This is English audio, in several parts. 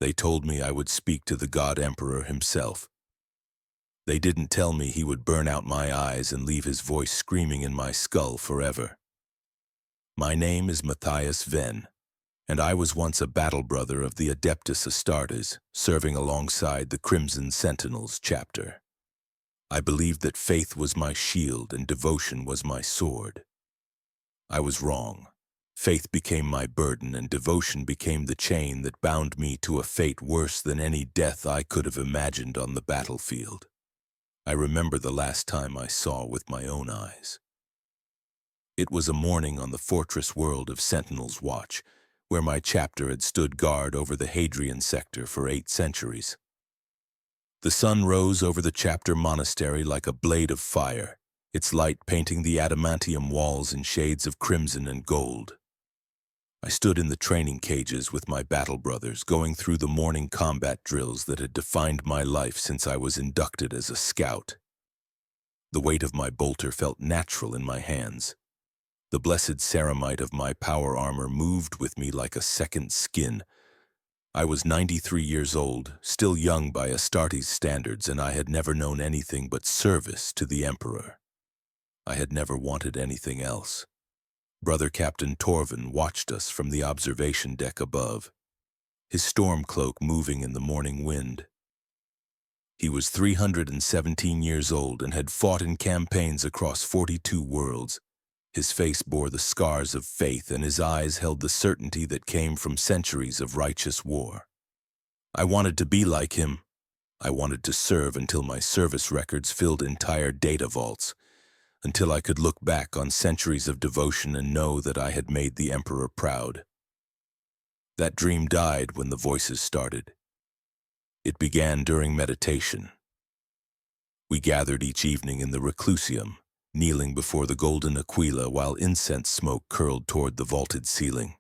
They told me I would speak to the God Emperor himself. They didn't tell me he would burn out my eyes and leave his voice screaming in my skull forever. My name is Matthias Venn, and I was once a battle brother of the Adeptus Astartes, serving alongside the Crimson Sentinels chapter. I believed that faith was my shield and devotion was my sword. I was wrong. Faith became my burden and devotion became the chain that bound me to a fate worse than any death I could have imagined on the battlefield. I remember the last time I saw with my own eyes. It was a morning on the fortress world of Sentinel's Watch, where my chapter had stood guard over the Hadrian sector for 8 centuries. The sun rose over the chapter monastery like a blade of fire, its light painting the adamantium walls in shades of crimson and gold. I stood in the training cages with my battle brothers, going through the morning combat drills that had defined my life since I was inducted as a scout. The weight of my bolter felt natural in my hands. The blessed ceramite of my power armor moved with me like a second skin. I was 93 years old, still young by Astartes standards, and I had never known anything but service to the Emperor. I had never wanted anything else. Brother Captain Torvin watched us from the observation deck above, his storm cloak moving in the morning wind. He was 317 years old and had fought in campaigns across 42 worlds. His face bore the scars of faith and his eyes held the certainty that came from centuries of righteous war. I wanted to be like him. I wanted to serve until my service records filled entire data vaults, until I could look back on centuries of devotion and know that I had made the Emperor proud. That dream died when the voices started. It began during meditation. We gathered each evening in the reclusium, kneeling before the golden aquila while incense smoke curled toward the vaulted ceiling.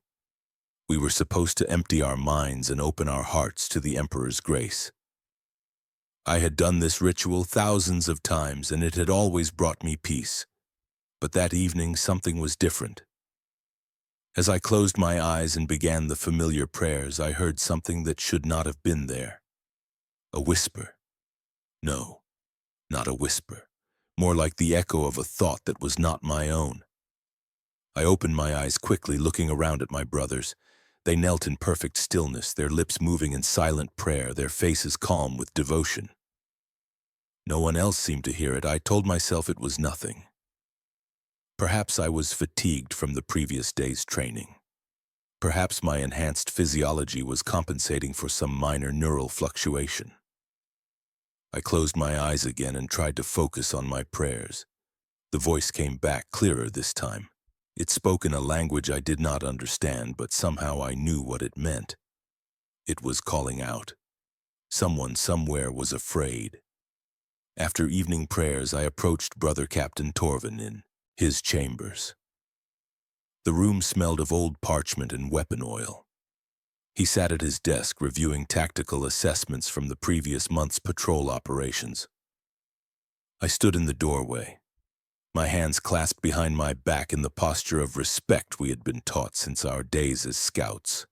We were supposed to empty our minds and open our hearts to the Emperor's grace. I had done this ritual thousands of times, and it had always brought me peace. But that evening, something was different. As I closed my eyes and began the familiar prayers, I heard something that should not have been there. A whisper. No, not a whisper. More like the echo of a thought that was not my own. I opened my eyes quickly, looking around at my brothers. They knelt in perfect stillness, their lips moving in silent prayer, their faces calm with devotion. No one else seemed to hear it. I told myself it was nothing. Perhaps I was fatigued from the previous day's training. Perhaps my enhanced physiology was compensating for some minor neural fluctuation. I closed my eyes again and tried to focus on my prayers. The voice came back clearer this time. It spoke in a language I did not understand, but somehow I knew what it meant. It was calling out. Someone somewhere was afraid. After evening prayers, I approached Brother Captain Torvin in his chambers. The room smelled of old parchment and weapon oil. He sat at his desk reviewing tactical assessments from the previous month's patrol operations. I stood in the doorway, my hands clasped behind my back in the posture of respect we had been taught since our days as scouts.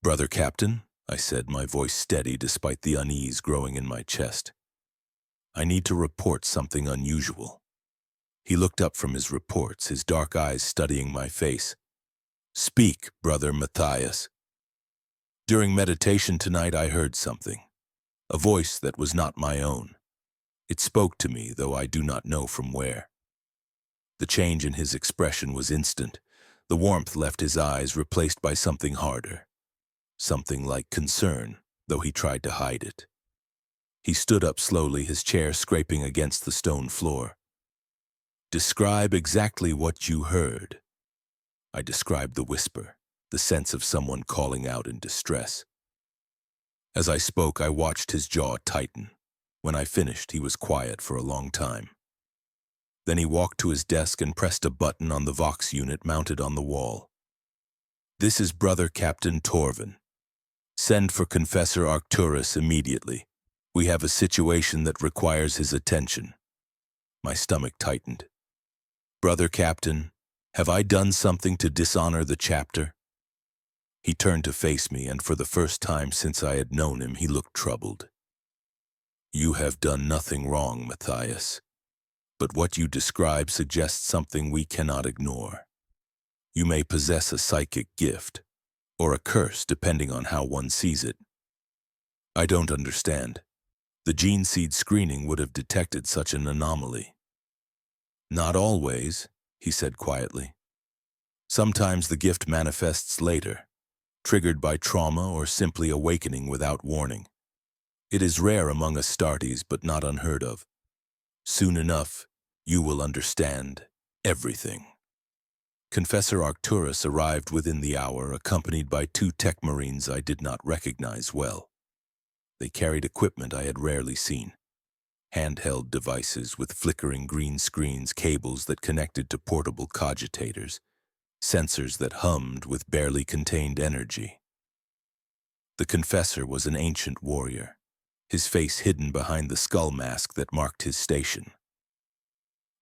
"Brother Captain," I said, my voice steady despite the unease growing in my chest. "I need to report something unusual." He looked up from his reports, his dark eyes studying my face. "Speak, Brother Matthias." During meditation tonight, I heard something, a voice that was not my own. It spoke to me, though I do not know from where. The change in his expression was instant. The warmth left his eyes, replaced by something harder. Something like concern, though he tried to hide it. He stood up slowly, his chair scraping against the stone floor. "Describe exactly what you heard." I described the whisper, the sense of someone calling out in distress. As I spoke, I watched his jaw tighten. When I finished, he was quiet for a long time. Then he walked to his desk and pressed a button on the Vox unit mounted on the wall. "This is Brother Captain Torvin. Send for Confessor Arcturus immediately. We have a situation that requires his attention." My stomach tightened. "Brother Captain, have I done something to dishonor the chapter?" He turned to face me, and for the first time since I had known him, he looked troubled. You have done nothing wrong, Matthias, but what you describe suggests something we cannot ignore. You may possess a psychic gift, or a curse depending on how one sees it. I don't understand. The gene seed screening would have detected such an anomaly. Not always, he said quietly. Sometimes the gift manifests later, triggered by trauma or simply awakening without warning. It is rare among Astartes, but not unheard of. Soon enough, you will understand everything. Confessor Arcturus arrived within the hour, accompanied by 2 tech marines I did not recognize well. They carried equipment I had rarely seen. Handheld devices with flickering green screens, cables that connected to portable cogitators, sensors that hummed with barely contained energy. The confessor was an ancient warrior, his face hidden behind the skull mask that marked his station.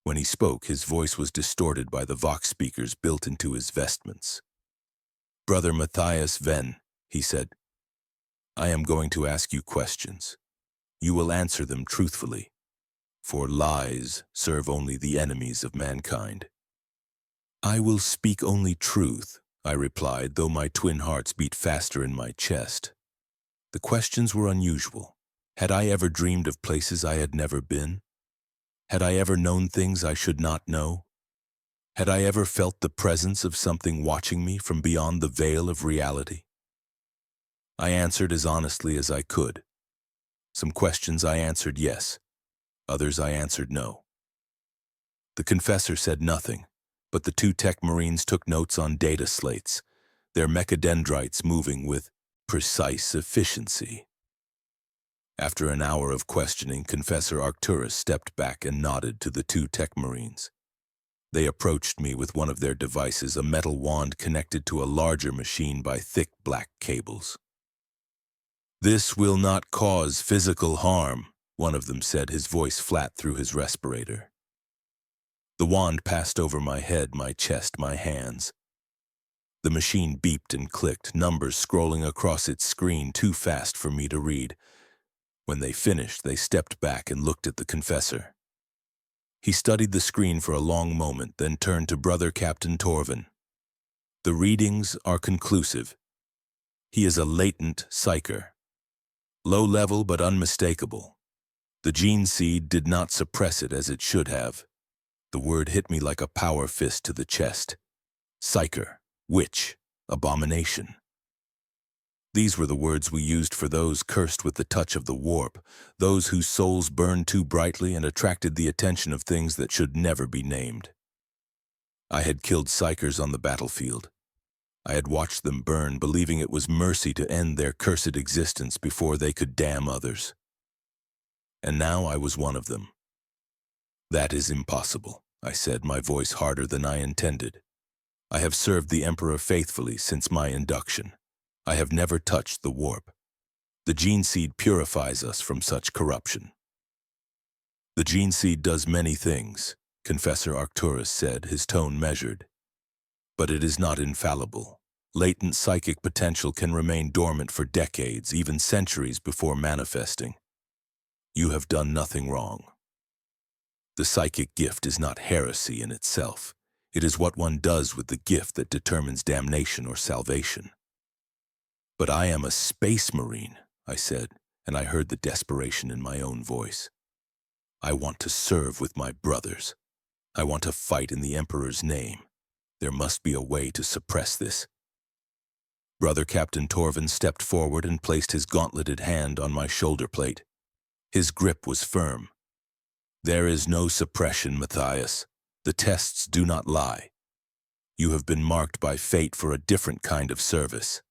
When he spoke, his voice was distorted by the vox speakers built into his vestments. Brother Matthias Venn, he said, I am going to ask you questions. You will answer them truthfully, for lies serve only the enemies of mankind. I will speak only truth, I replied, though my twin hearts beat faster in my chest. The questions were unusual. Had I ever dreamed of places I had never been? Had I ever known things I should not know? Had I ever felt the presence of something watching me from beyond the veil of reality? I answered as honestly as I could. Some questions I answered yes, others I answered no. The confessor said nothing, but the 2 tech marines took notes on data slates, their mechadendrites moving with precise efficiency. After an hour of questioning, Confessor Arcturus stepped back and nodded to the 2 tech marines. They approached me with one of their devices, a metal wand connected to a larger machine by thick black cables. This will not cause physical harm, one of them said, his voice flat through his respirator. The wand passed over my head, my chest, my hands. The machine beeped and clicked, numbers scrolling across its screen too fast for me to read. When they finished, they stepped back and looked at the confessor. He studied the screen for a long moment, then turned to Brother Captain Torvin. The readings are conclusive. He is a latent psyker. Low level but unmistakable. The gene seed did not suppress it as it should have. The word hit me like a power fist to the chest. Psyker, witch, abomination. These were the words we used for those cursed with the touch of the warp, those whose souls burned too brightly and attracted the attention of things that should never be named. I had killed psychers on the battlefield. I had watched them burn, believing it was mercy to end their cursed existence before they could damn others. And now I was one of them. That is impossible, I said, my voice harder than I intended. I have served the Emperor faithfully since my induction. I have never touched the warp. The gene seed purifies us from such corruption. The gene seed does many things, Confessor Arcturus said, his tone measured. But it is not infallible. Latent psychic potential can remain dormant for decades, even centuries before manifesting. You have done nothing wrong. The psychic gift is not heresy in itself. It is what one does with the gift that determines damnation or salvation. But I am a space marine, I said, and I heard the desperation in my own voice. I want to serve with my brothers. I want to fight in the Emperor's name. There must be a way to suppress this. Brother Captain Torvin stepped forward and placed his gauntleted hand on my shoulder plate. His grip was firm. There is no suppression, Matthias. The tests do not lie. You have been marked by fate for a different kind of service.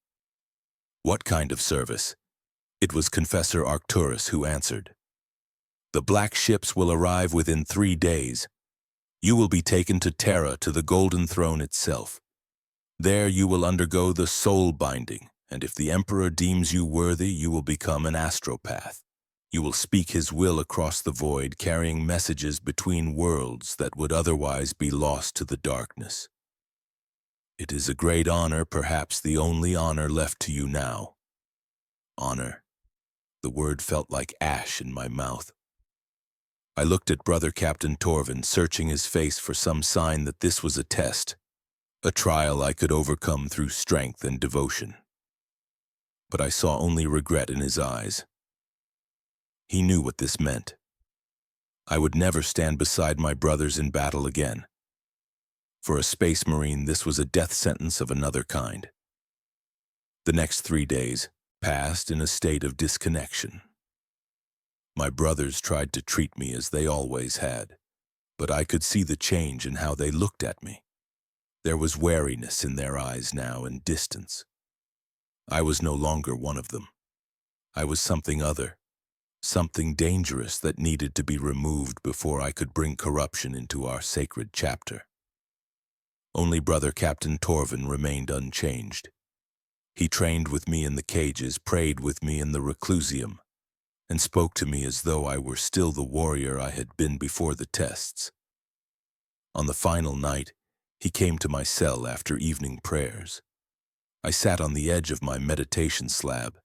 What kind of service? It was Confessor Arcturus who answered. The black ships will arrive within 3 days. You will be taken to Terra, to the Golden Throne itself. There you will undergo the soul binding, and if the Emperor deems you worthy, you will become an astropath. You will speak his will across the void, carrying messages between worlds that would otherwise be lost to the darkness. It is a great honor, perhaps the only honor left to you now. Honor. The word felt like ash in my mouth. I looked at Brother Captain Torvin, searching his face for some sign that this was a test, a trial I could overcome through strength and devotion. But I saw only regret in his eyes. He knew what this meant. I would never stand beside my brothers in battle again. For a Space Marine, this was a death sentence of another kind. The next 3 days passed in a state of disconnection. My brothers tried to treat me as they always had, but I could see the change in how they looked at me. There was wariness in their eyes now and distance. I was no longer one of them. I was something other, something dangerous that needed to be removed before I could bring corruption into our sacred chapter. Only Brother Captain Torvin remained unchanged. He trained with me in the cages, prayed with me in the reclusium, and spoke to me as though I were still the warrior I had been before the tests. On the final night, he came to my cell after evening prayers. I sat on the edge of my meditation slab,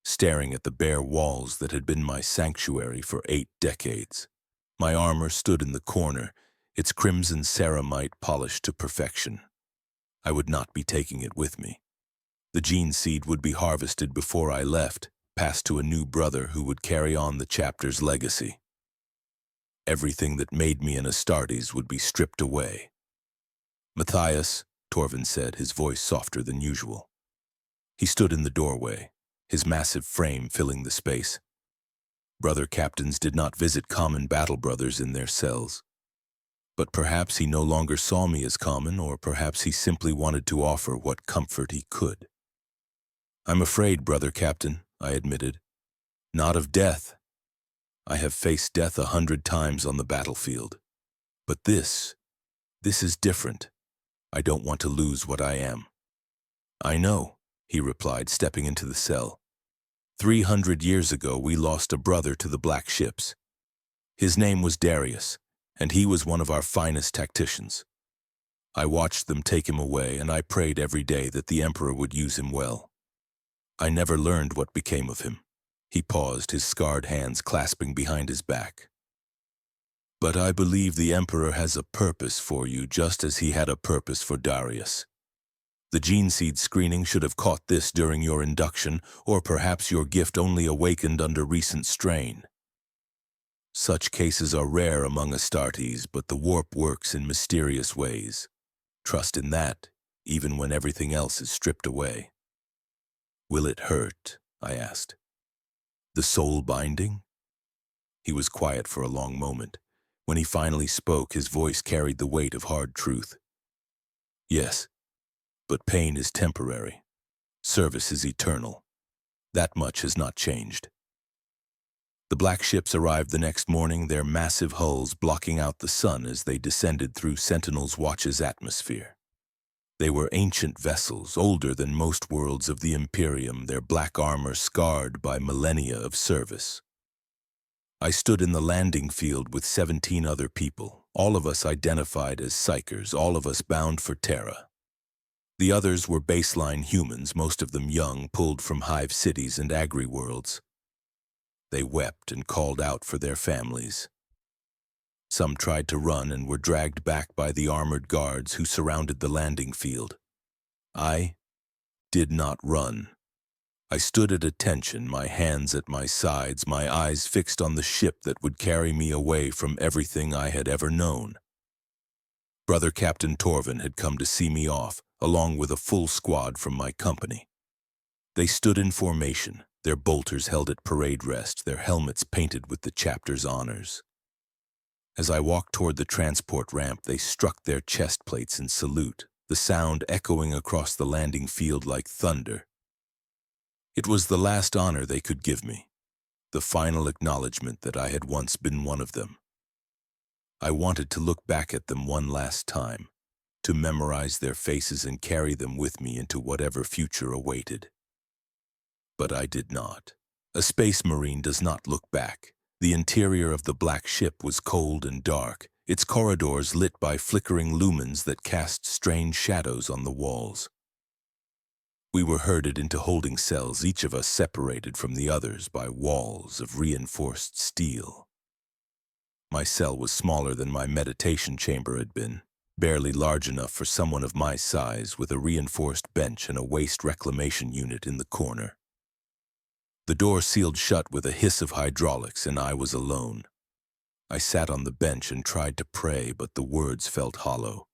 staring at the bare walls that had been my sanctuary for 8 decades. My armor stood in the corner, its crimson ceramite polished to perfection. I would not be taking it with me. The gene seed would be harvested before I left, passed to a new brother who would carry on the chapter's legacy. Everything that made me an Astartes would be stripped away. "Matthias," Torvin said, his voice softer than usual. He stood in the doorway, his massive frame filling the space. Brother captains did not visit common battle brothers in their cells. But perhaps he no longer saw me as common, or perhaps he simply wanted to offer what comfort he could. "I'm afraid, Brother Captain," I admitted. "Not of death. I have faced death 100 times on the battlefield. But this is different. I don't want to lose what I am." "I know," he replied, stepping into the cell. 300 years ago, we lost a brother to the Black Ships. His name was Darius, and he was one of our finest tacticians. I watched them take him away, and I prayed every day that the Emperor would use him well. I never learned what became of him." He paused, his scarred hands clasping behind his back. "But I believe the Emperor has a purpose for you, just as he had a purpose for Darius. The gene seed screening should have caught this during your induction, or perhaps your gift only awakened under recent strain. Such cases are rare among Astartes, but the warp works in mysterious ways. Trust in that, even when everything else is stripped away." "Will it hurt?" I asked. "The soul binding?" He was quiet for a long moment. When he finally spoke, his voice carried the weight of hard truth. "Yes, but pain is temporary. Service is eternal. That much has not changed." The Black Ships arrived the next morning, their massive hulls blocking out the sun as they descended through Sentinel's Watch's atmosphere. They were ancient vessels, older than most worlds of the Imperium, their black armor scarred by millennia of service. I stood in the landing field with 17 other people, all of us identified as Psychers, all of us bound for Terra. The others were baseline humans, most of them young, pulled from hive cities and agri-worlds. They wept and called out for their families. Some tried to run and were dragged back by the armored guards who surrounded the landing field. I did not run. I stood at attention, my hands at my sides, my eyes fixed on the ship that would carry me away from everything I had ever known. Brother Captain Torvin had come to see me off, along with a full squad from my company. They stood in formation, their bolters held at parade rest, their helmets painted with the chapter's honors. As I walked toward the transport ramp, they struck their chest plates in salute, the sound echoing across the landing field like thunder. It was the last honor they could give me, the final acknowledgement that I had once been one of them. I wanted to look back at them one last time, to memorize their faces and carry them with me into whatever future awaited. But I did not. A Space Marine does not look back. The interior of the Black Ship was cold and dark, its corridors lit by flickering lumens that cast strange shadows on the walls. We were herded into holding cells, each of us separated from the others by walls of reinforced steel. My cell was smaller than my meditation chamber had been, barely large enough for someone of my size, with a reinforced bench and a waste reclamation unit in the corner. The door sealed shut with a hiss of hydraulics, and I was alone. I sat on the bench and tried to pray, but the words felt hollow.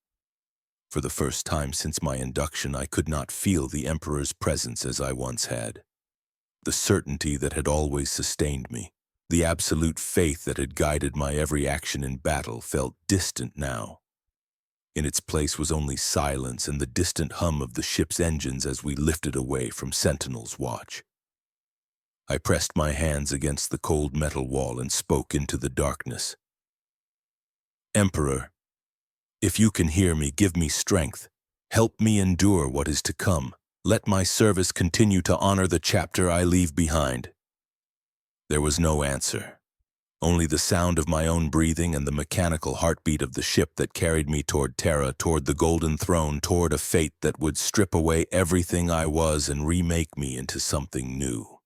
For the first time since my induction, I could not feel the Emperor's presence as I once had. The certainty that had always sustained me, the absolute faith that had guided my every action in battle, felt distant now. In its place was only silence and the distant hum of the ship's engines as we lifted away from Sentinel's watch. I pressed my hands against the cold metal wall and spoke into the darkness. Emperor, if you can hear me, give me strength. Help me endure what is to come. Let my service continue to honor the chapter I leave behind. There was no answer. Only the sound of my own breathing and the mechanical heartbeat of the ship that carried me toward Terra, toward the Golden Throne, toward a fate that would strip away everything I was and remake me into something new.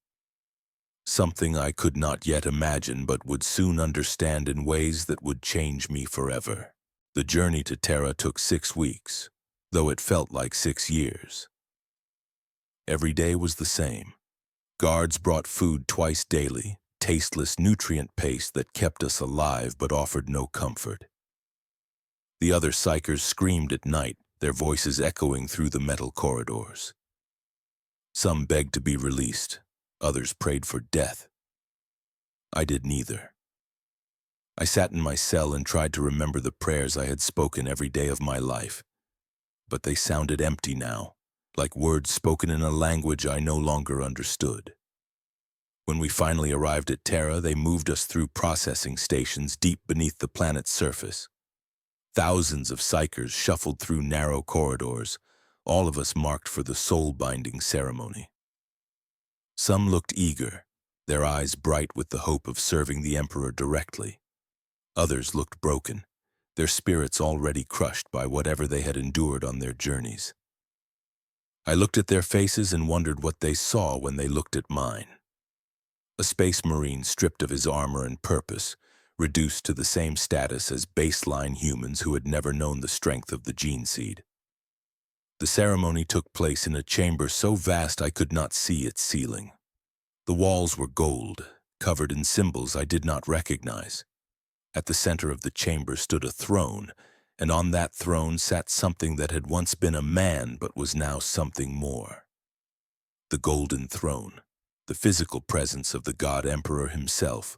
Something I could not yet imagine but would soon understand in ways that would change me forever. The journey to Terra took 6 weeks, though it felt like 6 years. Every day was the same. Guards brought food twice daily, tasteless nutrient paste that kept us alive but offered no comfort. The other psychers screamed at night, their voices echoing through the metal corridors. Some begged to be released, others prayed for death. I did neither. I sat in my cell and tried to remember the prayers I had spoken every day of my life, but they sounded empty now, like words spoken in a language I no longer understood. When we finally arrived at Terra, they moved us through processing stations deep beneath the planet's surface. Thousands of psychers shuffled through narrow corridors, all of us marked for the soul-binding ceremony. Some looked eager, their eyes bright with the hope of serving the Emperor directly. Others looked broken, their spirits already crushed by whatever they had endured on their journeys. I looked at their faces and wondered what they saw when they looked at mine. A space marine stripped of his armor and purpose, reduced to the same status as baseline humans who had never known the strength of the gene seed. The ceremony took place in a chamber so vast I could not see its ceiling. The walls were gold, covered in symbols I did not recognize. At the center of the chamber stood a throne, and on that throne sat something that had once been a man but was now something more. The Golden Throne, the physical presence of the God Emperor himself,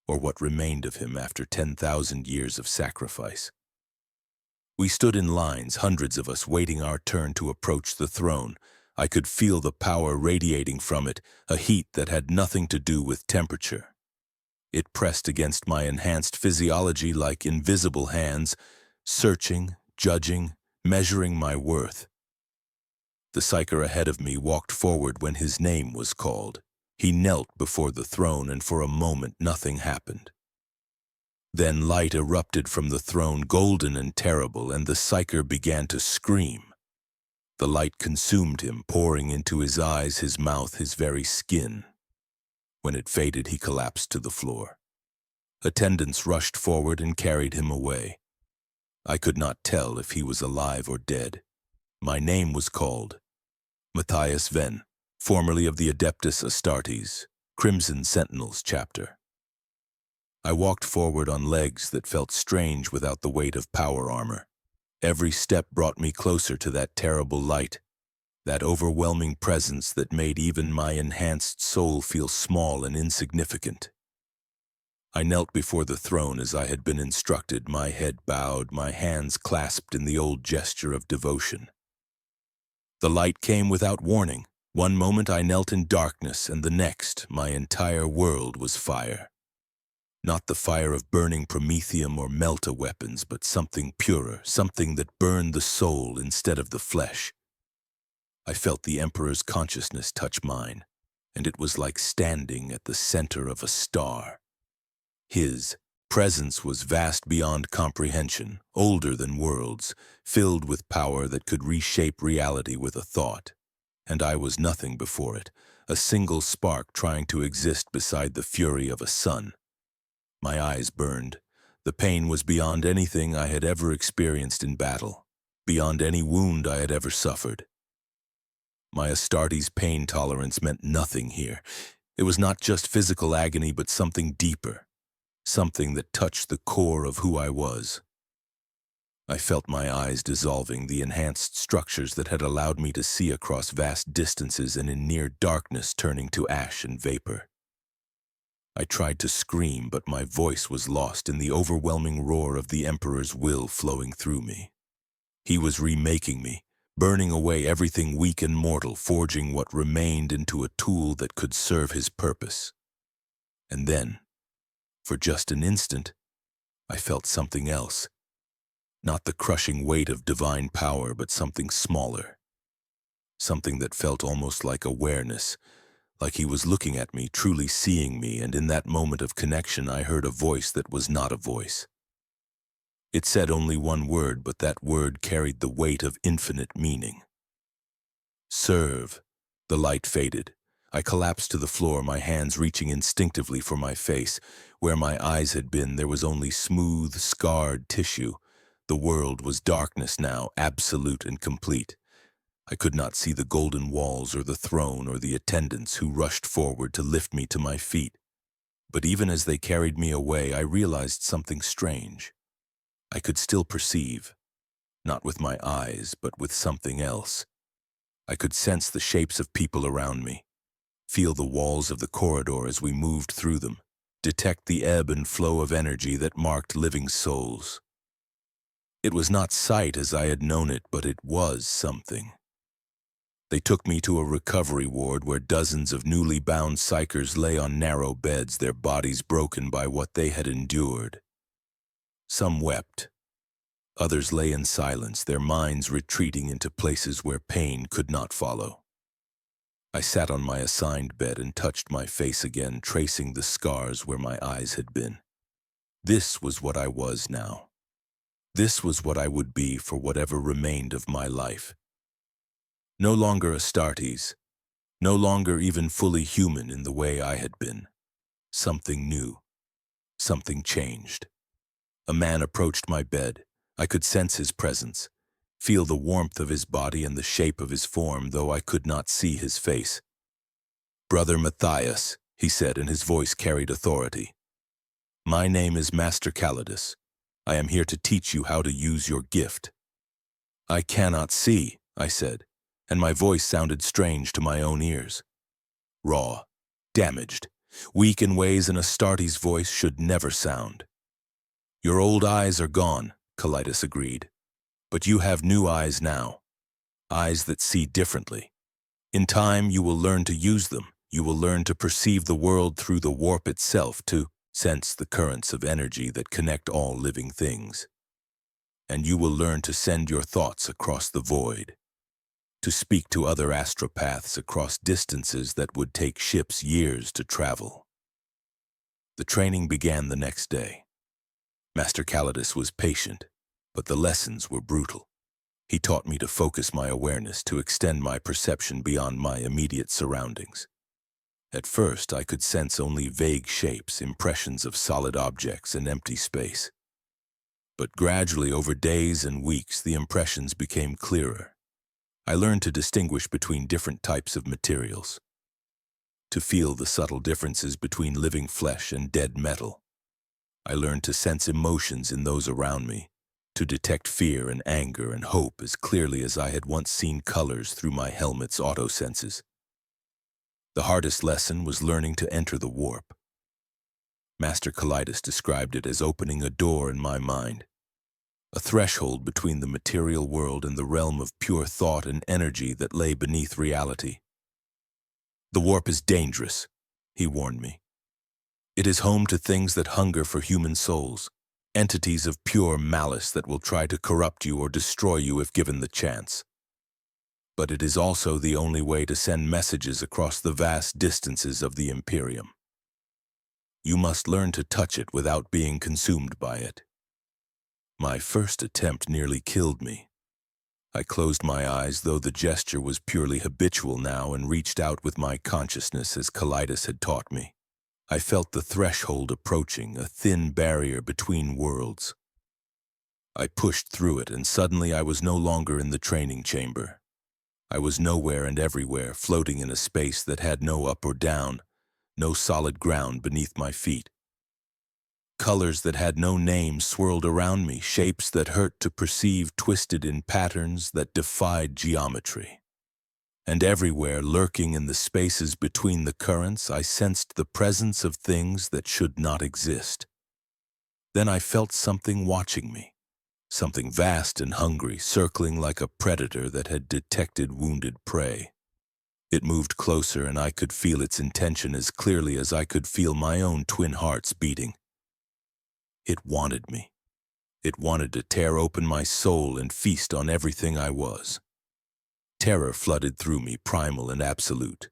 or what remained of him after 10,000 years of sacrifice. We stood in lines, hundreds of us waiting our turn to approach the throne. I could feel the power radiating from it, a heat that had nothing to do with temperature. It pressed against my enhanced physiology like invisible hands, searching, judging, measuring my worth. The psyker ahead of me walked forward when his name was called. He knelt before the throne, and for a moment nothing happened. Then light erupted from the throne, golden and terrible, and the psyker began to scream. The light consumed him, pouring into his eyes, his mouth, his very skin. When it faded, he collapsed to the floor. Attendants rushed forward and carried him away. I could not tell if he was alive or dead. My name was called. Matthias Venn, formerly of the Adeptus Astartes, Crimson Sentinels chapter. I walked forward on legs that felt strange without the weight of power armor. Every step brought me closer to that terrible light, that overwhelming presence that made even my enhanced soul feel small and insignificant. I knelt before the throne as I had been instructed, my head bowed, my hands clasped in the old gesture of devotion. The light came without warning. One moment I knelt in darkness, and the next my entire world was fire. Not the fire of burning promethium or melta weapons, but something purer, something that burned the soul instead of the flesh. I felt the Emperor's consciousness touch mine, and it was like standing at the center of a star. His presence was vast beyond comprehension, older than worlds, filled with power that could reshape reality with a thought. And I was nothing before it, a single spark trying to exist beside the fury of a sun. My eyes burned. The pain was beyond anything I had ever experienced in battle, beyond any wound I had ever suffered. My Astartes pain tolerance meant nothing here. It was not just physical agony, but something deeper, something that touched the core of who I was. I felt my eyes dissolving, the enhanced structures that had allowed me to see across vast distances and in near darkness turning to ash and vapor. I tried to scream, but my voice was lost in the overwhelming roar of the Emperor's will flowing through me. He was remaking me, burning away everything weak and mortal, forging what remained into a tool that could serve his purpose. And then, for just an instant, I felt something else. Not the crushing weight of divine power, but something smaller. Something that felt almost like awareness, like he was looking at me, truly seeing me, and in that moment of connection I heard a voice that was not a voice. It said only one word, but that word carried the weight of infinite meaning. Serve. The light faded. I collapsed to the floor, my hands reaching instinctively for my face. Where my eyes had been, there was only smooth, scarred tissue. The world was darkness now, absolute and complete. I could not see the golden walls or the throne or the attendants who rushed forward to lift me to my feet. But even as they carried me away, I realized something strange. I could still perceive, not with my eyes, but with something else. I could sense the shapes of people around me, feel the walls of the corridor as we moved through them, detect the ebb and flow of energy that marked living souls. It was not sight as I had known it, but it was something. They took me to a recovery ward where dozens of newly bound psychers lay on narrow beds, their bodies broken by what they had endured. Some wept. Others lay in silence, their minds retreating into places where pain could not follow. I sat on my assigned bed and touched my face again, tracing the scars where my eyes had been. This was what I was now. This was what I would be for whatever remained of my life. No longer Astartes, no longer even fully human in the way I had been. Something new. Something changed. A man approached my bed. I could sense his presence, feel the warmth of his body and the shape of his form, though I could not see his face. "Brother Matthias," he said, and his voice carried authority. "My name is Master Calidus. I am here to teach you how to use your gift." "I cannot see," I said, and my voice sounded strange to my own ears. Raw, damaged, weak in ways an Astartes voice should never sound. "Your old eyes are gone," Calidus agreed. "But you have new eyes now, eyes that see differently. In time, you will learn to use them. You will learn to perceive the world through the warp itself, to sense the currents of energy that connect all living things. And you will learn to send your thoughts across the void, to speak to other astropaths across distances that would take ships years to travel." The training began the next day. Master Calidus was patient, but the lessons were brutal. He taught me to focus my awareness, to extend my perception beyond my immediate surroundings. At first, I could sense only vague shapes, impressions of solid objects and empty space. But gradually, over days and weeks, the impressions became clearer. I learned to distinguish between different types of materials, to feel the subtle differences between living flesh and dead metal. I learned to sense emotions in those around me, to detect fear and anger and hope as clearly as I had once seen colors through my helmet's auto-senses. The hardest lesson was learning to enter the warp. Master Calidus described it as opening a door in my mind, a threshold between the material world and the realm of pure thought and energy that lay beneath reality. "The warp is dangerous," he warned me. "It is home to things that hunger for human souls, entities of pure malice that will try to corrupt you or destroy you if given the chance. But it is also the only way to send messages across the vast distances of the Imperium. You must learn to touch it without being consumed by it. My first attempt nearly killed me. I closed my eyes, though the gesture was purely habitual now, and reached out with my consciousness as Kalidus had taught me. I felt the threshold approaching, a thin barrier between worlds. I pushed through it, and suddenly I was no longer in the training chamber. I was nowhere and everywhere, floating in a space that had no up or down, no solid ground beneath my feet. Colors that had no name swirled around me, shapes that hurt to perceive twisted in patterns that defied geometry. And everywhere, lurking in the spaces between the currents, I sensed the presence of things that should not exist. Then I felt something watching me, something vast and hungry, circling like a predator that had detected wounded prey. It moved closer, and I could feel its intention as clearly as I could feel my own twin hearts beating. It wanted me. It wanted to tear open my soul and feast on everything I was. Terror flooded through me, primal and absolute.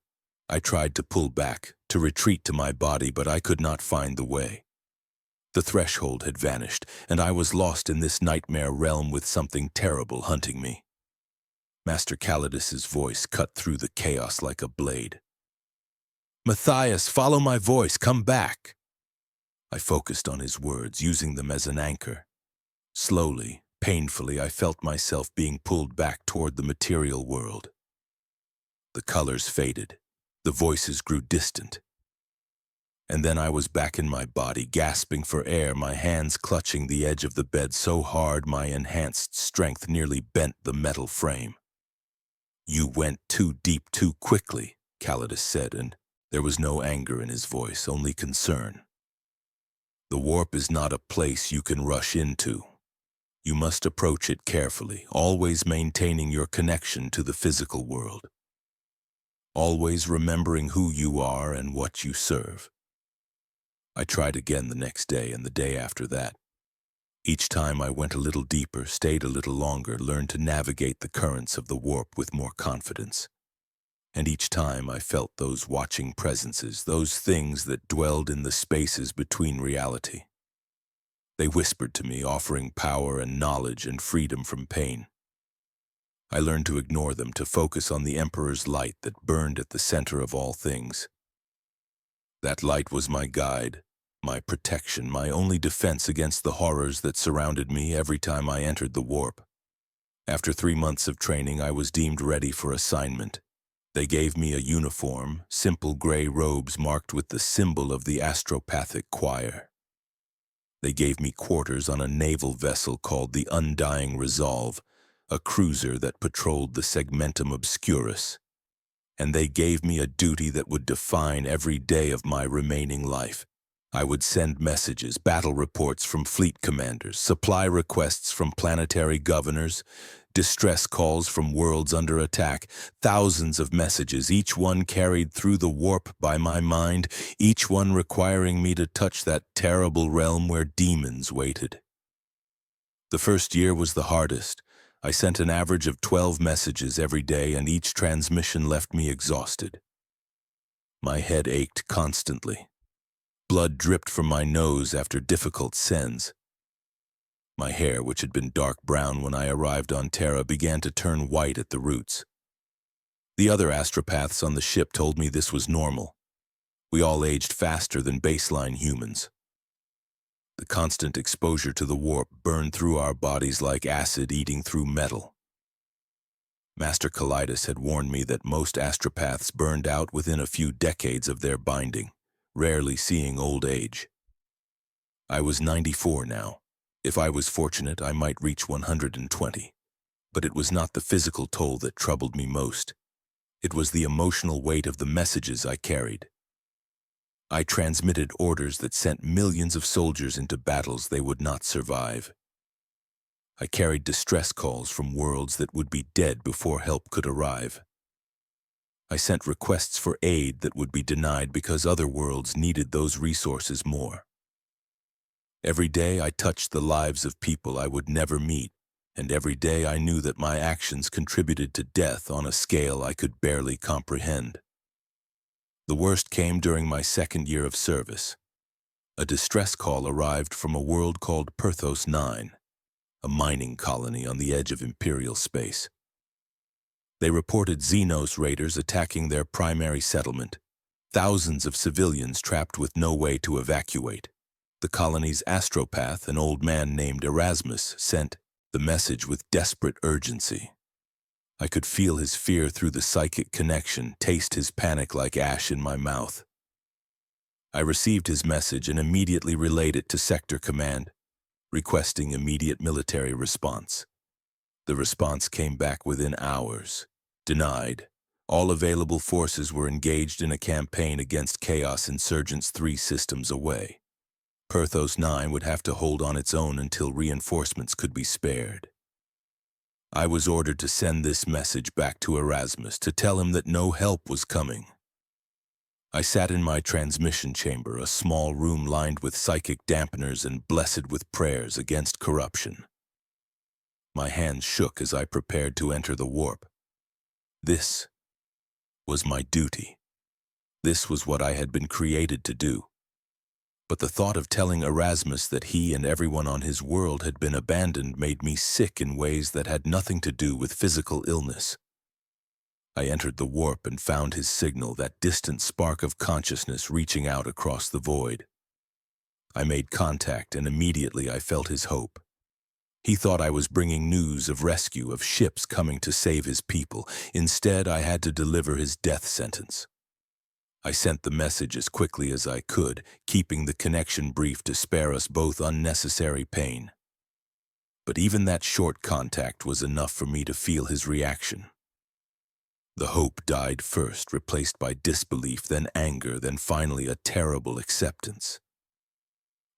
I tried to pull back, to retreat to my body, but I could not find the way. The threshold had vanished, and I was lost in this nightmare realm with something terrible hunting me. Master Kalidus's voice cut through the chaos like a blade. "Matthias, follow my voice, come back!" I focused on his words, using them as an anchor. Slowly, painfully, I felt myself being pulled back toward the material world. The colors faded. The voices grew distant. And then I was back in my body, gasping for air, my hands clutching the edge of the bed so hard my enhanced strength nearly bent the metal frame. "You went too deep too quickly," Kalidus said, and there was no anger in his voice, only concern. "The warp is not a place you can rush into. You must approach it carefully, always maintaining your connection to the physical world. Always remembering who you are and what you serve." I tried again the next day and the day after that. Each time I went a little deeper, stayed a little longer, learned to navigate the currents of the warp with more confidence. And each time I felt those watching presences, those things that dwelled in the spaces between reality. They whispered to me, offering power and knowledge and freedom from pain. I learned to ignore them, to focus on the Emperor's light that burned at the center of all things. That light was my guide, my protection, my only defense against the horrors that surrounded me every time I entered the warp. After 3 months of training, I was deemed ready for assignment. They gave me a uniform, simple gray robes marked with the symbol of the astropathic choir. They gave me quarters on a naval vessel called the Undying Resolve, a cruiser that patrolled the Segmentum Obscurus. And they gave me a duty that would define every day of my remaining life. I would send messages, battle reports from fleet commanders, supply requests from planetary governors, distress calls from worlds under attack, thousands of messages, each one carried through the warp by my mind, each one requiring me to touch that terrible realm where demons waited. The first year was the hardest. I sent an average of 12 messages every day, and each transmission left me exhausted. My head ached constantly. Blood dripped from my nose after difficult sends. My hair, which had been dark brown when I arrived on Terra, began to turn white at the roots. The other astropaths on the ship told me this was normal. We all aged faster than baseline humans. The constant exposure to the warp burned through our bodies like acid eating through metal. Master Kalidus had warned me that most astropaths burned out within a few decades of their binding, rarely seeing old age. I was 94 now. If I was fortunate, I might reach 120. But it was not the physical toll that troubled me most. It was the emotional weight of the messages I carried. I transmitted orders that sent millions of soldiers into battles they would not survive. I carried distress calls from worlds that would be dead before help could arrive. I sent requests for aid that would be denied because other worlds needed those resources more. Every day I touched the lives of people I would never meet, and every day I knew that my actions contributed to death on a scale I could barely comprehend. The worst came during my second year of service. A distress call arrived from a world called Perthos 9, a mining colony on the edge of Imperial space. They reported Xenos raiders attacking their primary settlement, thousands of civilians trapped with no way to evacuate. The colony's astropath, an old man named Erasmus, sent the message with desperate urgency. I could feel his fear through the psychic connection, taste his panic like ash in my mouth. I received his message and immediately relayed it to Sector Command, requesting immediate military response. The response came back within hours. Denied. All available forces were engaged in a campaign against Chaos Insurgents 3 systems away. Perthos 9 would have to hold on its own until reinforcements could be spared. I was ordered to send this message back to Erasmus to tell him that no help was coming. I sat in my transmission chamber, a small room lined with psychic dampeners and blessed with prayers against corruption. My hands shook as I prepared to enter the warp. This was my duty. This was what I had been created to do. But the thought of telling Erasmus that he and everyone on his world had been abandoned made me sick in ways that had nothing to do with physical illness. I entered the warp and found his signal, that distant spark of consciousness reaching out across the void. I made contact and immediately I felt his hope. He thought I was bringing news of rescue, of ships coming to save his people. Instead, I had to deliver his death sentence. I sent the message as quickly as I could, keeping the connection brief to spare us both unnecessary pain. But even that short contact was enough for me to feel his reaction. The hope died first, replaced by disbelief, then anger, then finally a terrible acceptance.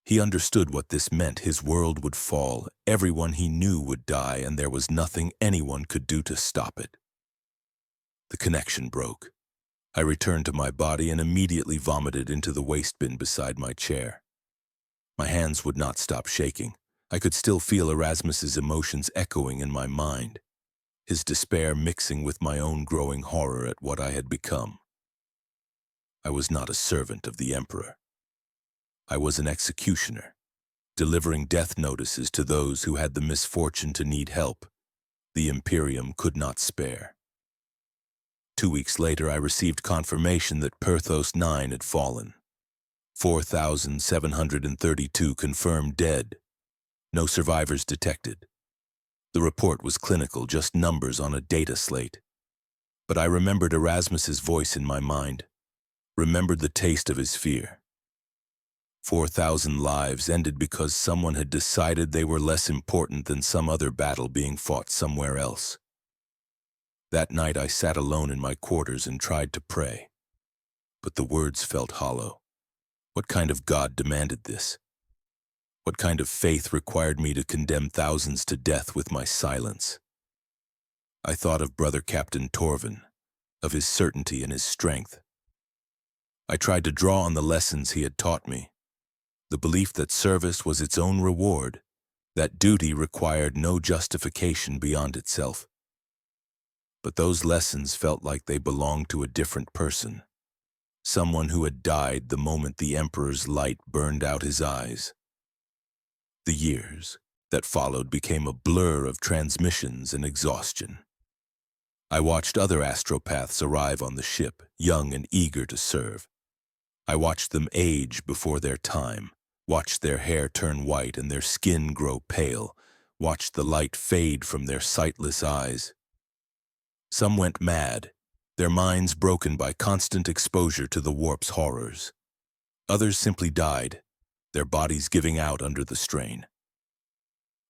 He understood what this meant. His world would fall, everyone he knew would die, and there was nothing anyone could do to stop it. The connection broke. I returned to my body and immediately vomited into the waste bin beside my chair. My hands would not stop shaking. I could still feel Erasmus's emotions echoing in my mind, his despair mixing with my own growing horror at what I had become. I was not a servant of the Emperor. I was an executioner, delivering death notices to those who had the misfortune to need help. The Imperium could not spare. 2 weeks later, I received confirmation that Perthos 9 had fallen. 4,732 confirmed dead. No survivors detected. The report was clinical, just numbers on a data slate. But I remembered Erasmus's voice in my mind, remembered the taste of his fear. 4,000 lives ended because someone had decided they were less important than some other battle being fought somewhere else. That night I sat alone in my quarters and tried to pray. But the words felt hollow. What kind of God demanded this? What kind of faith required me to condemn thousands to death with my silence? I thought of Brother Captain Torvin, of his certainty and his strength. I tried to draw on the lessons he had taught me, the belief that service was its own reward, that duty required no justification beyond itself. But those lessons felt like they belonged to a different person, someone who had died the moment the Emperor's light burned out his eyes. The years that followed became a blur of transmissions and exhaustion. I watched other astropaths arrive on the ship, young and eager to serve. I watched them age before their time, watched their hair turn white and their skin grow pale, watched the light fade from their sightless eyes. Some went mad, their minds broken by constant exposure to the warp's horrors. Others simply died, their bodies giving out under the strain.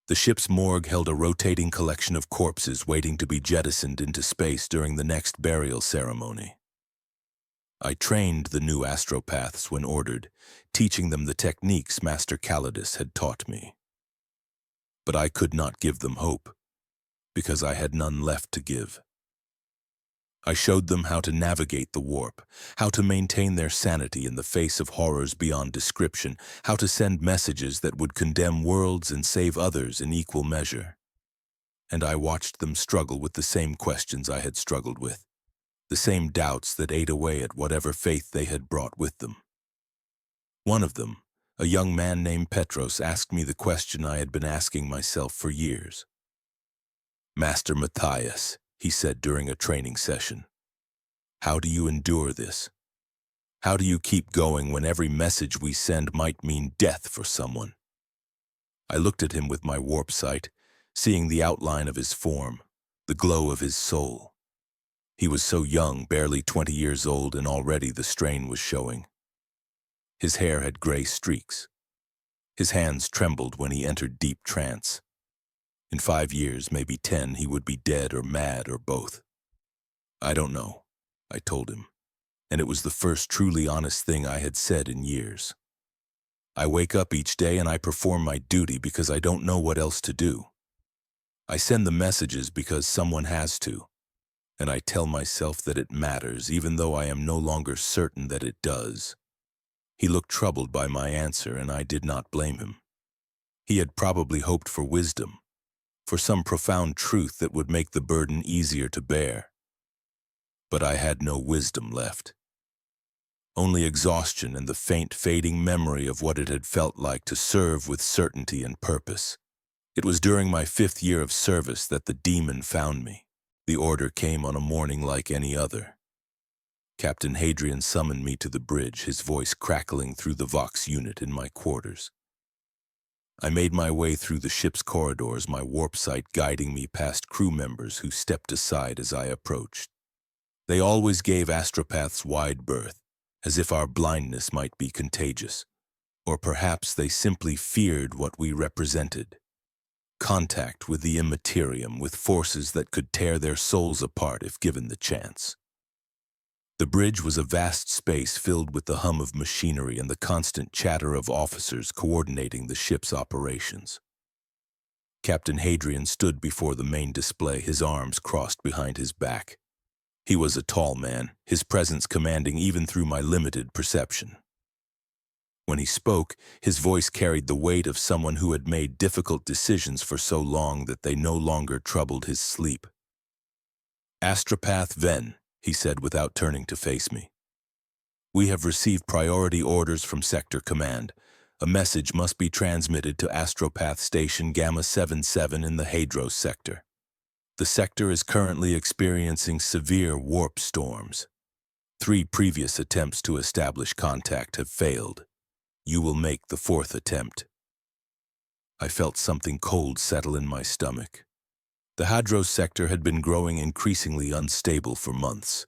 The ship's morgue held a rotating collection of corpses waiting to be jettisoned into space during the next burial ceremony. I trained the new astropaths when ordered, teaching them the techniques Master Calidus had taught me. But I could not give them hope, because I had none left to give. I showed them how to navigate the warp, how to maintain their sanity in the face of horrors beyond description, how to send messages that would condemn worlds and save others in equal measure. And I watched them struggle with the same questions I had struggled with, the same doubts that ate away at whatever faith they had brought with them. One of them, A young man named Petros asked me the question I had been asking myself for years. "Master Matthias," he said during a training session, "how do you endure this? How do you keep going when every message we send might mean death for someone?" I looked at him with my warp sight, seeing the outline of his form, the glow of his soul. He was so young, barely 20 years old, and already the strain was showing. His hair had gray streaks. His hands trembled when he entered deep trance. In 5 years, maybe 10, he would be dead or mad or both. "I don't know," I told him, and it was the first truly honest thing I had said in years. "I wake up each day and I perform my duty because I don't know what else to do. I send the messages because someone has to, and I tell myself that it matters even though I am no longer certain that it does." He looked troubled by my answer, and I did not blame him. He had probably hoped for wisdom, for some profound truth that would make the burden easier to bear. But I had no wisdom left. Only exhaustion and the faint, fading memory of what it had felt like to serve with certainty and purpose. It was during my 5th year of service that the demon found me. The order came on a morning like any other. Captain Hadrian summoned me to the bridge, his voice crackling through the Vox unit in my quarters. I made my way through the ship's corridors, my warp sight guiding me past crew members who stepped aside as I approached. They always gave astropaths wide berth, as if our blindness might be contagious, or perhaps they simply feared what we represented. Contact with the Imperium, with forces that could tear their souls apart if given the chance. The bridge was a vast space filled with the hum of machinery and the constant chatter of officers coordinating the ship's operations. Captain Hadrian stood before the main display, his arms crossed behind his back. He was a tall man, his presence commanding even through my limited perception. When he spoke, his voice carried the weight of someone who had made difficult decisions for so long that they no longer troubled his sleep. "Astropath Ven," he said without turning to face me. "We have received priority orders from Sector Command. A message must be transmitted to Astropath Station Gamma 77 in the Hadros sector. The sector is currently experiencing severe warp storms. 3 previous attempts to establish contact have failed. You will make the 4th attempt." I felt something cold settle in my stomach. The Hadros sector had been growing increasingly unstable for months.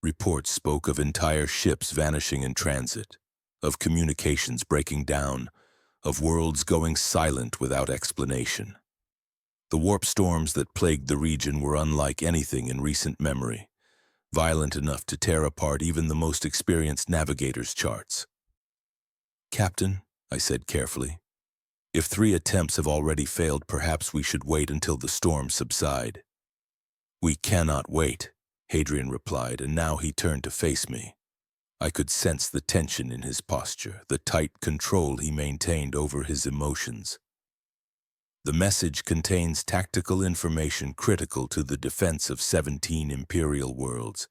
Reports spoke of entire ships vanishing in transit, of communications breaking down, of worlds going silent without explanation. The warp storms that plagued the region were unlike anything in recent memory, violent enough to tear apart even the most experienced navigator's charts. "Captain," I said carefully, "if 3 attempts have already failed, perhaps we should wait until the storms subside." "We cannot wait," Hadrian replied, and now he turned to face me. I could sense the tension in his posture, the tight control he maintained over his emotions. "The message contains tactical information critical to the defense of 17 Imperial worlds.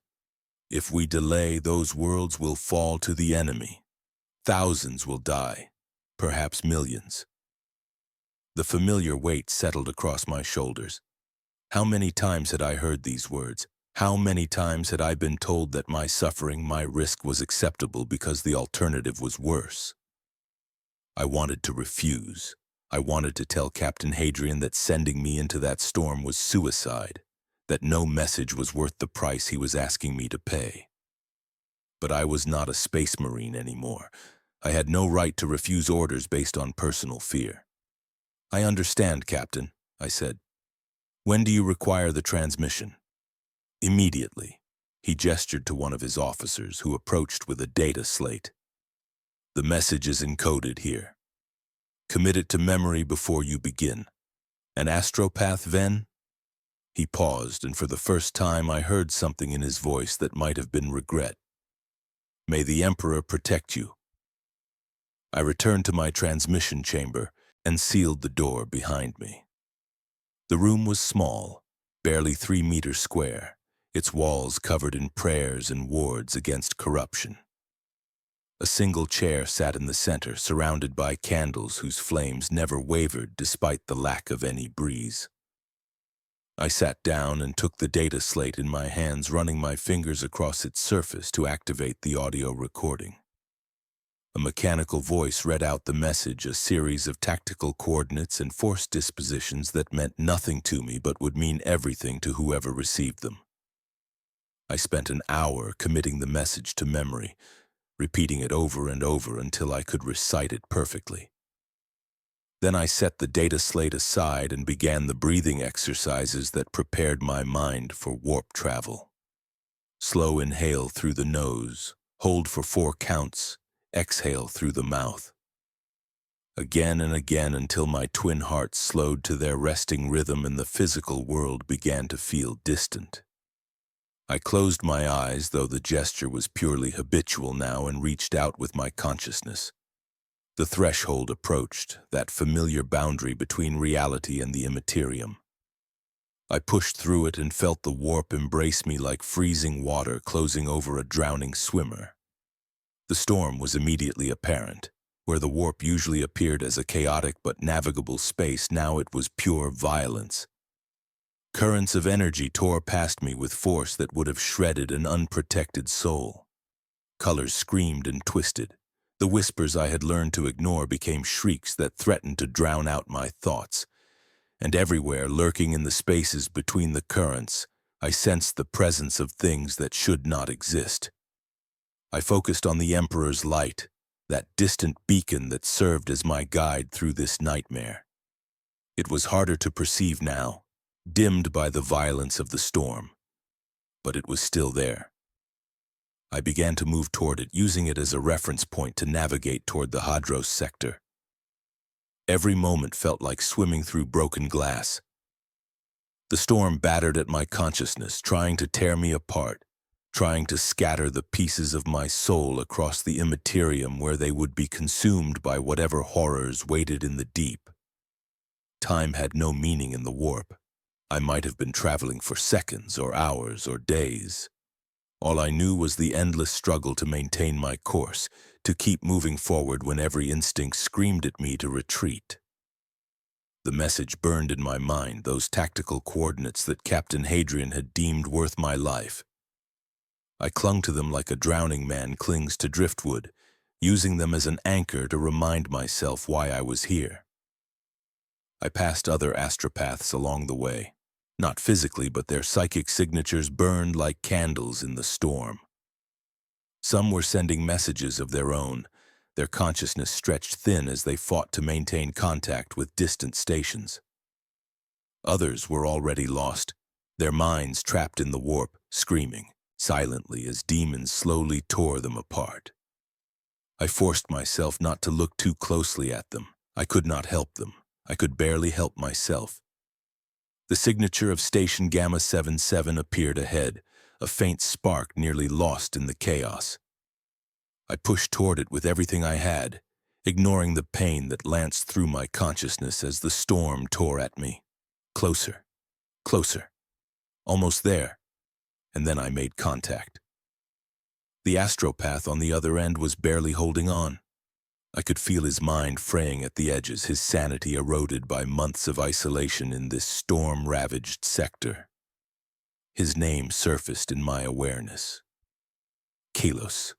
If we delay, those worlds will fall to the enemy. Thousands will die, perhaps millions." The familiar weight settled across my shoulders. How many times had I heard these words? How many times had I been told that my suffering, my risk was acceptable because the alternative was worse? I wanted to refuse. I wanted to tell Captain Hadrian that sending me into that storm was suicide, that no message was worth the price he was asking me to pay. But I was not a space marine anymore. I had no right to refuse orders based on personal fear. "I understand, Captain," I said. "When do you require the transmission?" "Immediately." He gestured to one of his officers, who approached with a data slate. "The message is encoded here. Commit it to memory before you begin. An astropath, Ven?" He paused, and for the first time I heard something in his voice that might have been regret. "May the Emperor protect you." I returned to my transmission chamber and sealed the door behind me. The room was small, barely 3 meters square, its walls covered in prayers and wards against corruption. A single chair sat in the center, surrounded by candles whose flames never wavered despite the lack of any breeze. I sat down and took the data slate in my hands, running my fingers across its surface to activate the audio recording. A mechanical voice read out the message, a series of tactical coordinates and force dispositions that meant nothing to me but would mean everything to whoever received them. I spent an hour committing the message to memory, repeating it over and over until I could recite it perfectly. Then I set the data slate aside and began the breathing exercises that prepared my mind for warp travel. Slow inhale through the nose, hold for 4 counts, exhale through the mouth. Again and again until my twin hearts slowed to their resting rhythm and the physical world began to feel distant. I closed my eyes, though the gesture was purely habitual now, and reached out with my consciousness. The threshold approached, that familiar boundary between reality and the Imperium. I pushed through it and felt the warp embrace me like freezing water closing over a drowning swimmer. The storm was immediately apparent. Where the warp usually appeared as a chaotic but navigable space, now it was pure violence. Currents of energy tore past me with force that would have shredded an unprotected soul. Colors screamed and twisted. The whispers I had learned to ignore became shrieks that threatened to drown out my thoughts. And everywhere, lurking in the spaces between the currents, I sensed the presence of things that should not exist. I focused on the Emperor's light, that distant beacon that served as my guide through this nightmare. It was harder to perceive now, dimmed by the violence of the storm, but it was still there. I began to move toward it, using it as a reference point to navigate toward the Hadros sector. Every moment felt like swimming through broken glass. The storm battered at my consciousness, trying to tear me apart, trying to scatter the pieces of my soul across the immaterium where they would be consumed by whatever horrors waited in the deep. Time had no meaning in the warp. I might have been traveling for seconds or hours or days. All I knew was the endless struggle to maintain my course, to keep moving forward when every instinct screamed at me to retreat. The message burned in my mind, those tactical coordinates that Captain Hadrian had deemed worth my life. I clung to them like a drowning man clings to driftwood, using them as an anchor to remind myself why I was here. I passed other astropaths along the way. Not physically, but their psychic signatures burned like candles in the storm. Some were sending messages of their own, their consciousness stretched thin as they fought to maintain contact with distant stations. Others were already lost, their minds trapped in the warp, screaming silently as demons slowly tore them apart. I forced myself not to look too closely at them. I could not help them. I could barely help myself. The signature of Station Gamma 77 appeared ahead, a faint spark nearly lost in the chaos. I pushed toward it with everything I had, ignoring the pain that lanced through my consciousness as the storm tore at me. Closer, closer, almost there. And then I made contact. The astropath on the other end was barely holding on. I could feel his mind fraying at the edges, his sanity eroded by months of isolation in this storm-ravaged sector. His name surfaced in my awareness. Kalos.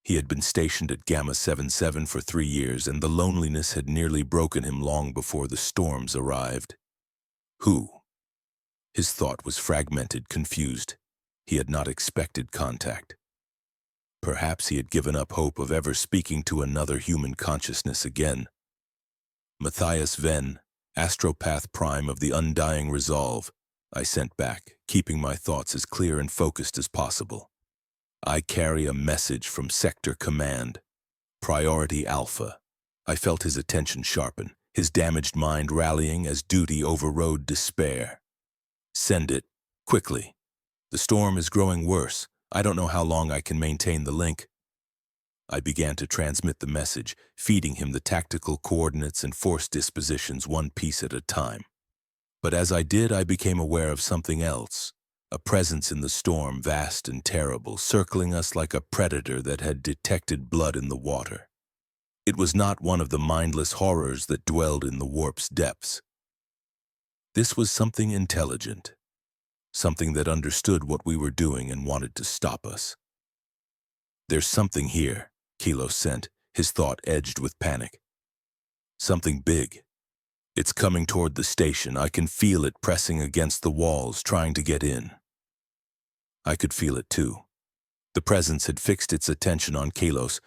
He had been stationed at Gamma 77 for 3 years, and the loneliness had nearly broken him long before the storms arrived. Who? His thought was fragmented, confused. He had not expected contact. Perhaps he had given up hope of ever speaking to another human consciousness again. Matthias Venn, Astropath Prime of the Undying Resolve, I sent back, keeping my thoughts as clear and focused as possible. I carry a message from Sector Command. Priority Alpha. I felt his attention sharpen, his damaged mind rallying as duty overrode despair. Send it, quickly. The storm is growing worse. I don't know how long I can maintain the link. I began to transmit the message, feeding him the tactical coordinates and force dispositions one piece at a time. But as I did, I became aware of something else. a presence in the storm vast and terrible, circling us like a predator that had detected blood in the water. It was not one of the mindless horrors that dwelled in the warp's depths. This was something intelligent, something that understood what we were doing and wanted to stop us. "There's something here," Kilo sent, his thought edged with panic. "Something big. It's coming toward the station. I can feel it pressing against the walls, trying to get in." I could feel it too. The presence had fixed its attention on Kalos,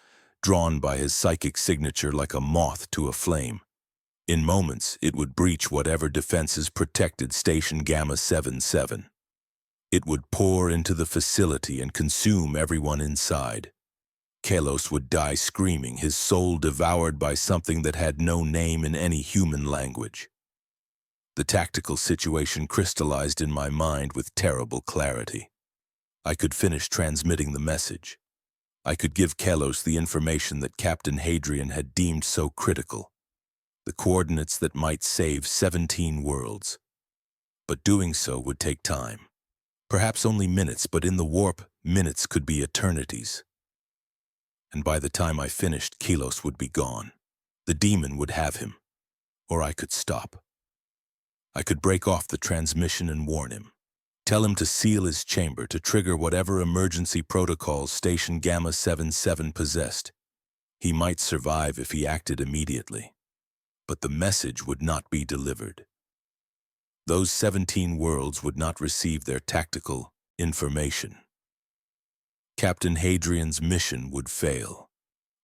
drawn by his psychic signature like a moth to a flame. In moments, it would breach whatever defenses protected Station Gamma 77. It would pour into the facility and consume everyone inside. Kalos would die screaming, his soul devoured by something that had no name in any human language. The tactical situation crystallized in my mind with terrible clarity. I could finish transmitting the message. I could give Kalos the information that Captain Hadrian had deemed so critical, the coordinates that might save 17 worlds. But doing so would take time. Perhaps only minutes, but in the warp, minutes could be eternities. And by the time I finished, Kalos would be gone. The demon would have him. Or I could stop. I could break off the transmission and warn him. Tell him to seal his chamber, to trigger whatever emergency protocols Station Gamma 77 possessed. He might survive if he acted immediately. But the message would not be delivered. Those 17 worlds would not receive their tactical information. Captain Hadrian's mission would fail.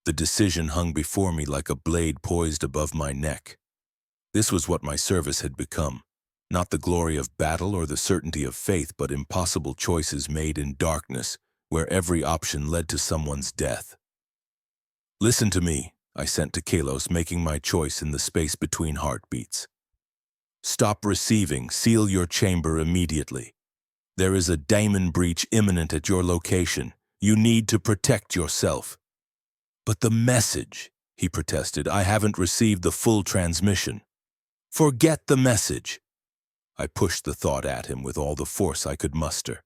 The decision hung before me like a blade poised above my neck. This was what my service had become. Not the glory of battle or the certainty of faith, but impossible choices made in darkness, where every option led to someone's death. "Listen to me," I sent to Kalos, making my choice in the space between heartbeats. "Stop receiving. Seal your chamber immediately. There is a daemon breach imminent at your location. You need to protect yourself." "But the message," he protested. "I haven't received the full transmission." "Forget the message." I pushed the thought at him with all the force I could muster.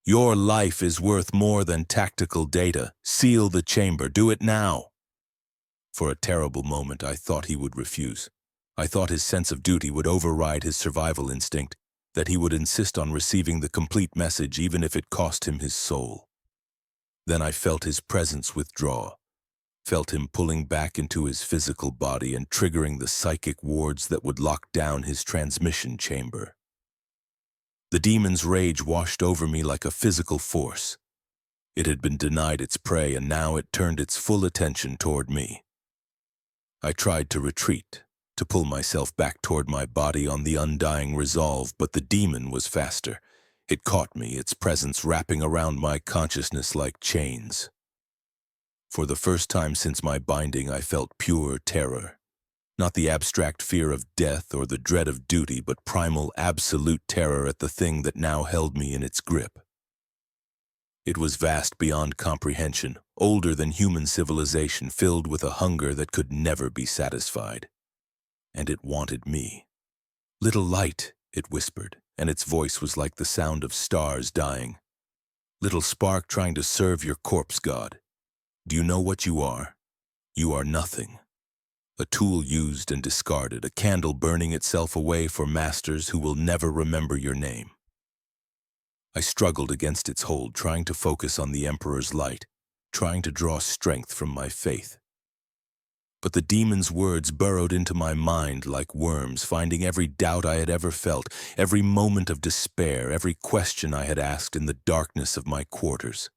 "Your life is worth more than tactical data. Seal the chamber. Do it now." For a terrible moment, I thought he would refuse. I thought his sense of duty would override his survival instinct, that he would insist on receiving the complete message even if it cost him his soul. Then I felt his presence withdraw, felt him pulling back into his physical body and triggering the psychic wards that would lock down his transmission chamber. The demon's rage washed over me like a physical force. It had been denied its prey, and now it turned its full attention toward me. I tried to retreat, to pull myself back toward my body on the undying resolve, but the demon was faster. It caught me, its presence wrapping around my consciousness like chains. For the first time since my binding, I felt pure terror. Not the abstract fear of death or the dread of duty, but primal, absolute terror at the thing that now held me in its grip. It was vast beyond comprehension, older than human civilization, filled with a hunger that could never be satisfied. And it wanted me. "Little light," it whispered, and its voice was like the sound of stars dying. "Little spark trying to serve your corpse god. Do you know what you are? You are nothing. A tool used and discarded, a candle burning itself away for masters who will never remember your name." I struggled against its hold, trying to focus on the Emperor's light, trying to draw strength from my faith. But the demon's words burrowed into my mind like worms, finding every doubt I had ever felt, every moment of despair, every question I had asked in the darkness of my quarters.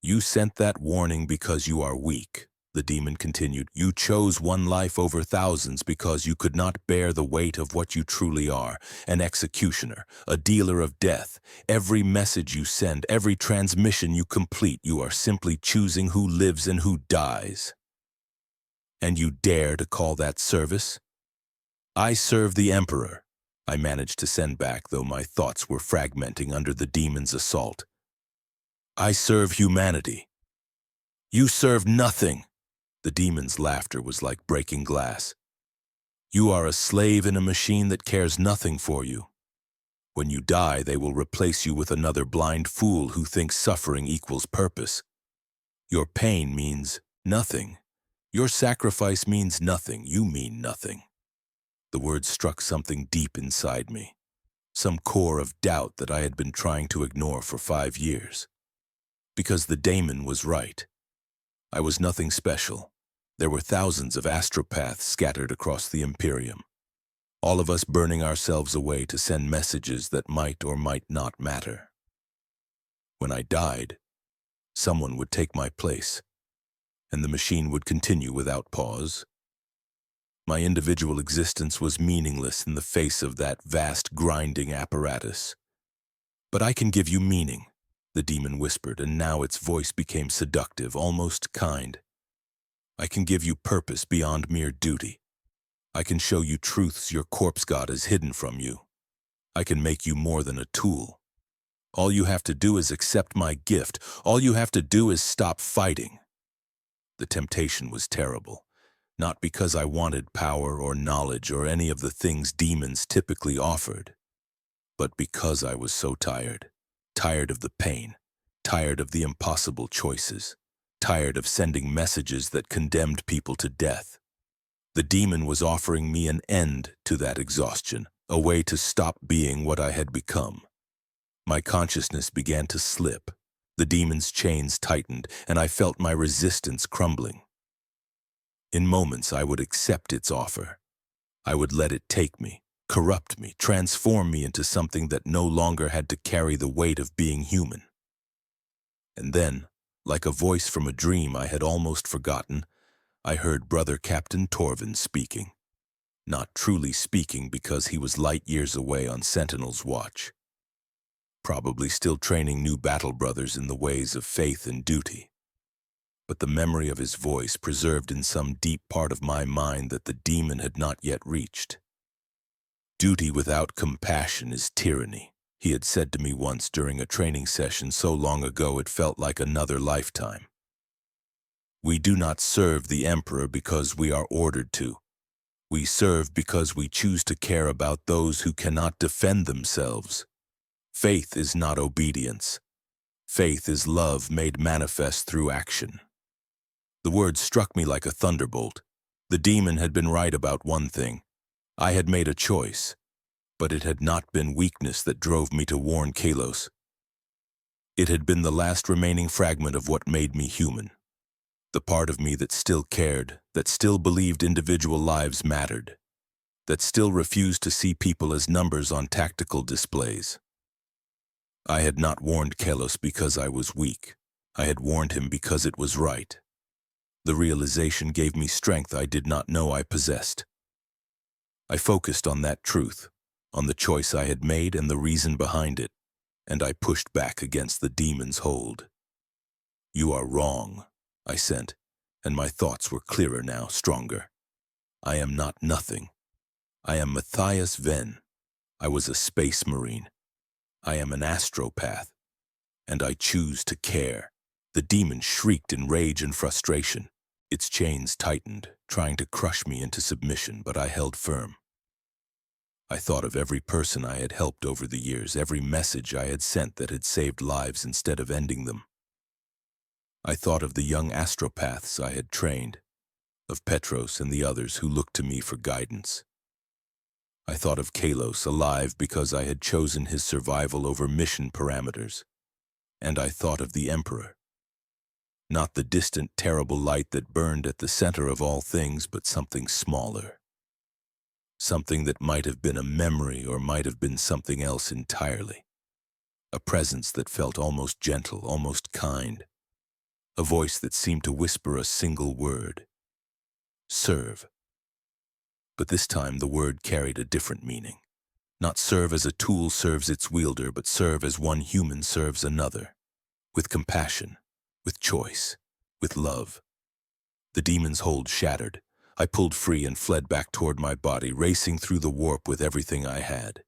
"You sent that warning because you are weak," the demon continued. "You chose one life over thousands because you could not bear the weight of what you truly are, an executioner, a dealer of death. Every message you send, every transmission you complete, you are simply choosing who lives and who dies. And you dare to call that service? I serve the Emperor," I managed to send back, though my thoughts were fragmenting under the demon's assault. "I serve humanity." "You serve nothing." The demon's laughter was like breaking glass. "You are a slave in a machine that cares nothing for you. When you die, they will replace you with another blind fool who thinks suffering equals purpose. Your pain means nothing. Your sacrifice means nothing. You mean nothing. The words struck something deep inside me, some core of doubt that I had been trying to ignore for 5 years. Because the daemon was right. I was nothing special. There were thousands of astropaths scattered across the Imperium, all of us burning ourselves away to send messages that might or might not matter. When I died, someone would take my place, and the machine would continue without pause. My individual existence was meaningless in the face of that vast grinding apparatus. But I can give you meaning, the demon whispered, and now its voice became seductive, almost kind. I can give you purpose beyond mere duty. I can show you truths your corpse god has hidden from you. I can make you more than a tool. All you have to do is accept my gift. All you have to do is stop fighting. The temptation was terrible, not because I wanted power or knowledge or any of the things demons typically offered, but because I was so tired. Tired of the pain, tired of the impossible choices, tired of sending messages that condemned people to death. The demon was offering me an end to that exhaustion, a way to stop being what I had become. My consciousness began to slip. The demon's chains tightened, and I felt my resistance crumbling. In moments, I would accept its offer. I would let it take me, corrupt me, transform me into something that no longer had to carry the weight of being human. And then, like a voice from a dream I had almost forgotten, I heard Brother Captain Torvin speaking. Not truly speaking because he was light years away on Sentinel's watch. Probably still training new battle brothers in the ways of faith and duty. But the memory of his voice preserved in some deep part of my mind that the demon had not yet reached. Duty without compassion is tyranny, he had said to me once during a training session so long ago it felt like another lifetime. We do not serve the Emperor because we are ordered to. We serve because we choose to care about those who cannot defend themselves. Faith is not obedience. Faith is love made manifest through action. The words struck me like a thunderbolt. The demon had been right about one thing. I had made a choice, but it had not been weakness that drove me to warn Kalos. It had been the last remaining fragment of what made me human. The part of me that still cared, that still believed individual lives mattered, that still refused to see people as numbers on tactical displays. I had not warned Kalos because I was weak. I had warned him because it was right. The realization gave me strength I did not know I possessed. I focused on that truth, on the choice I had made and the reason behind it, and I pushed back against the demon's hold. You are wrong, I sent, and my thoughts were clearer now, stronger. I am not nothing. I am Matthias Venn. I was a space marine. I am an astropath, and I choose to care. The demon shrieked in rage and frustration. Its chains tightened, trying to crush me into submission, but I held firm. I thought of every person I had helped over the years, every message I had sent that had saved lives instead of ending them. I thought of the young astropaths I had trained, of Petros and the others who looked to me for guidance. I thought of Kalos alive because I had chosen his survival over mission parameters. And I thought of the Emperor. Not the distant, terrible light that burned at the center of all things, but something smaller. Something that might have been a memory or might have been something else entirely. A presence that felt almost gentle, almost kind. A voice that seemed to whisper a single word. Serve. But this time the word carried a different meaning. Not serve as a tool serves its wielder, but serve as one human serves another. With compassion, with choice, with love. The demon's hold shattered. I pulled free and fled back toward my body, racing through the warp with everything I had.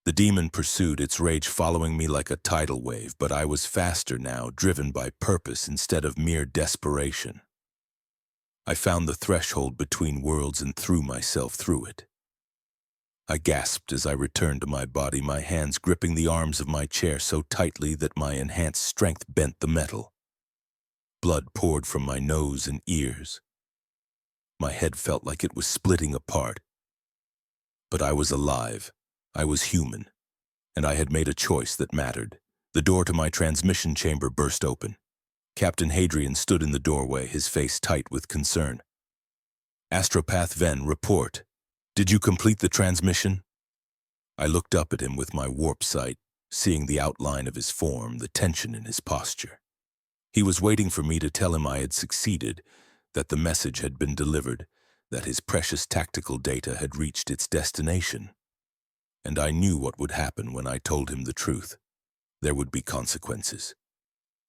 The demon pursued, its rage following me like a tidal wave, but I was faster now, driven by purpose instead of mere desperation. I found the threshold between worlds and threw myself through it. I gasped as I returned to my body, my hands gripping the arms of my chair so tightly that my enhanced strength bent the metal. Blood poured from my nose and ears. My head felt like it was splitting apart. But I was alive. I was human. And I had made a choice that mattered. The door to my transmission chamber burst open. Captain Hadrian stood in the doorway, his face tight with concern. "Astropath Ven, report. Did you complete the transmission?" I looked up at him with my warp sight, seeing the outline of his form, the tension in his posture. He was waiting for me to tell him I had succeeded, that the message had been delivered, that his precious tactical data had reached its destination. And I knew what would happen when I told him the truth. There would be consequences.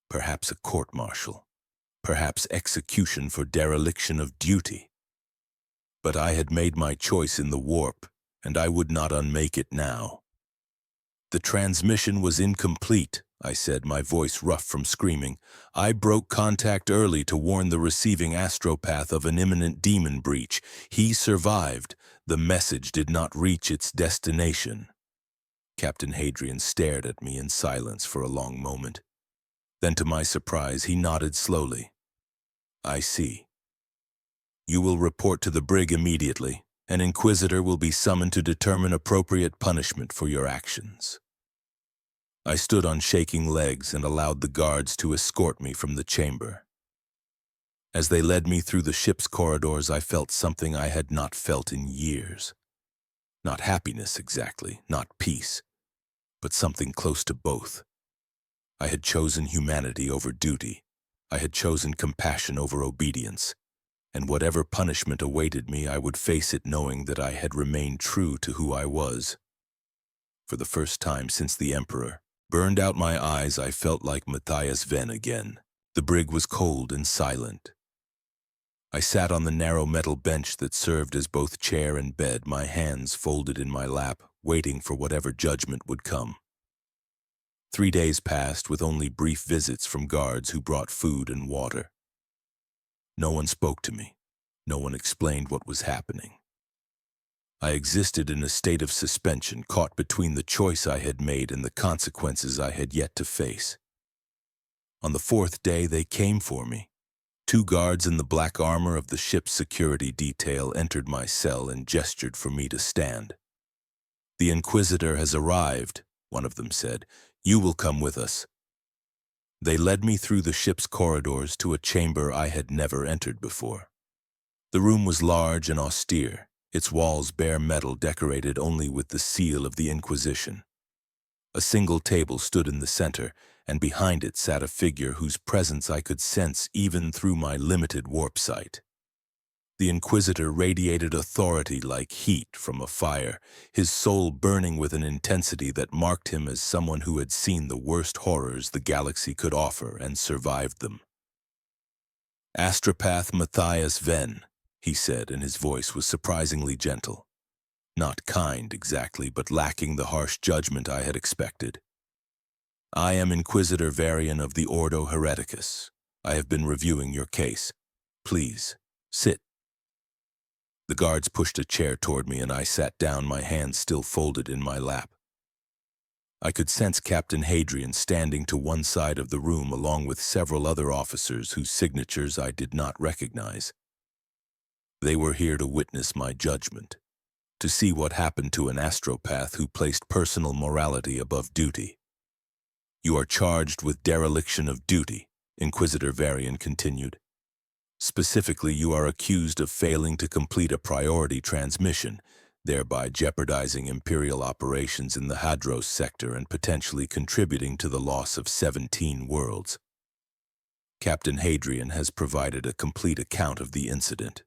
Perhaps a court-martial. Perhaps execution for dereliction of duty. But I had made my choice in the warp, and I would not unmake it now. "The transmission was incomplete," I said, my voice rough from screaming. "I broke contact early to warn the receiving astropath of an imminent demon breach. He survived. The message did not reach its destination." Captain Hadrian stared at me in silence for a long moment. Then, to my surprise, he nodded slowly. "I see. You will report to the brig immediately. An inquisitor will be summoned to determine appropriate punishment for your actions." I stood on shaking legs and allowed the guards to escort me from the chamber. As they led me through the ship's corridors, I felt something I had not felt in years. Not happiness exactly, not peace, but something close to both. I had chosen humanity over duty. I had chosen compassion over obedience. And whatever punishment awaited me, I would face it knowing that I had remained true to who I was. For the first time since the Emperor burned out my eyes, I felt like Matthias Ven again. The brig was cold and silent. I sat on the narrow metal bench that served as both chair and bed, my hands folded in my lap, waiting for whatever judgment would come. 3 days passed with only brief visits from guards who brought food and water. No one spoke to me. No one explained what was happening. I existed in a state of suspension, caught between the choice I had made and the consequences I had yet to face. On the 4th day, they came for me. 2 guards in the black armor of the ship's security detail entered my cell and gestured for me to stand. "The Inquisitor has arrived," one of them said. "You will come with us." They led me through the ship's corridors to a chamber I had never entered before. The room was large and austere, its walls bare metal decorated only with the seal of the Inquisition. A single table stood in the center, and behind it sat a figure whose presence I could sense even through my limited warp sight. The Inquisitor radiated authority like heat from a fire, his soul burning with an intensity that marked him as someone who had seen the worst horrors the galaxy could offer and survived them. "Astropath Matthias Ven," he said, and his voice was surprisingly gentle. Not kind exactly, but lacking the harsh judgment I had expected. "I am Inquisitor Varian of the Ordo Hereticus. I have been reviewing your case. Please, sit." The guards pushed a chair toward me and I sat down, my hands still folded in my lap. I could sense Captain Hadrian standing to one side of the room along with several other officers whose signatures I did not recognize. They were here to witness my judgment, to see what happened to an astropath who placed personal morality above duty. "You are charged with dereliction of duty," Inquisitor Varian continued. "Specifically, you are accused of failing to complete a priority transmission, thereby jeopardizing Imperial operations in the Hadros sector and potentially contributing to the loss of 17 worlds. Captain Hadrian has provided a complete account of the incident.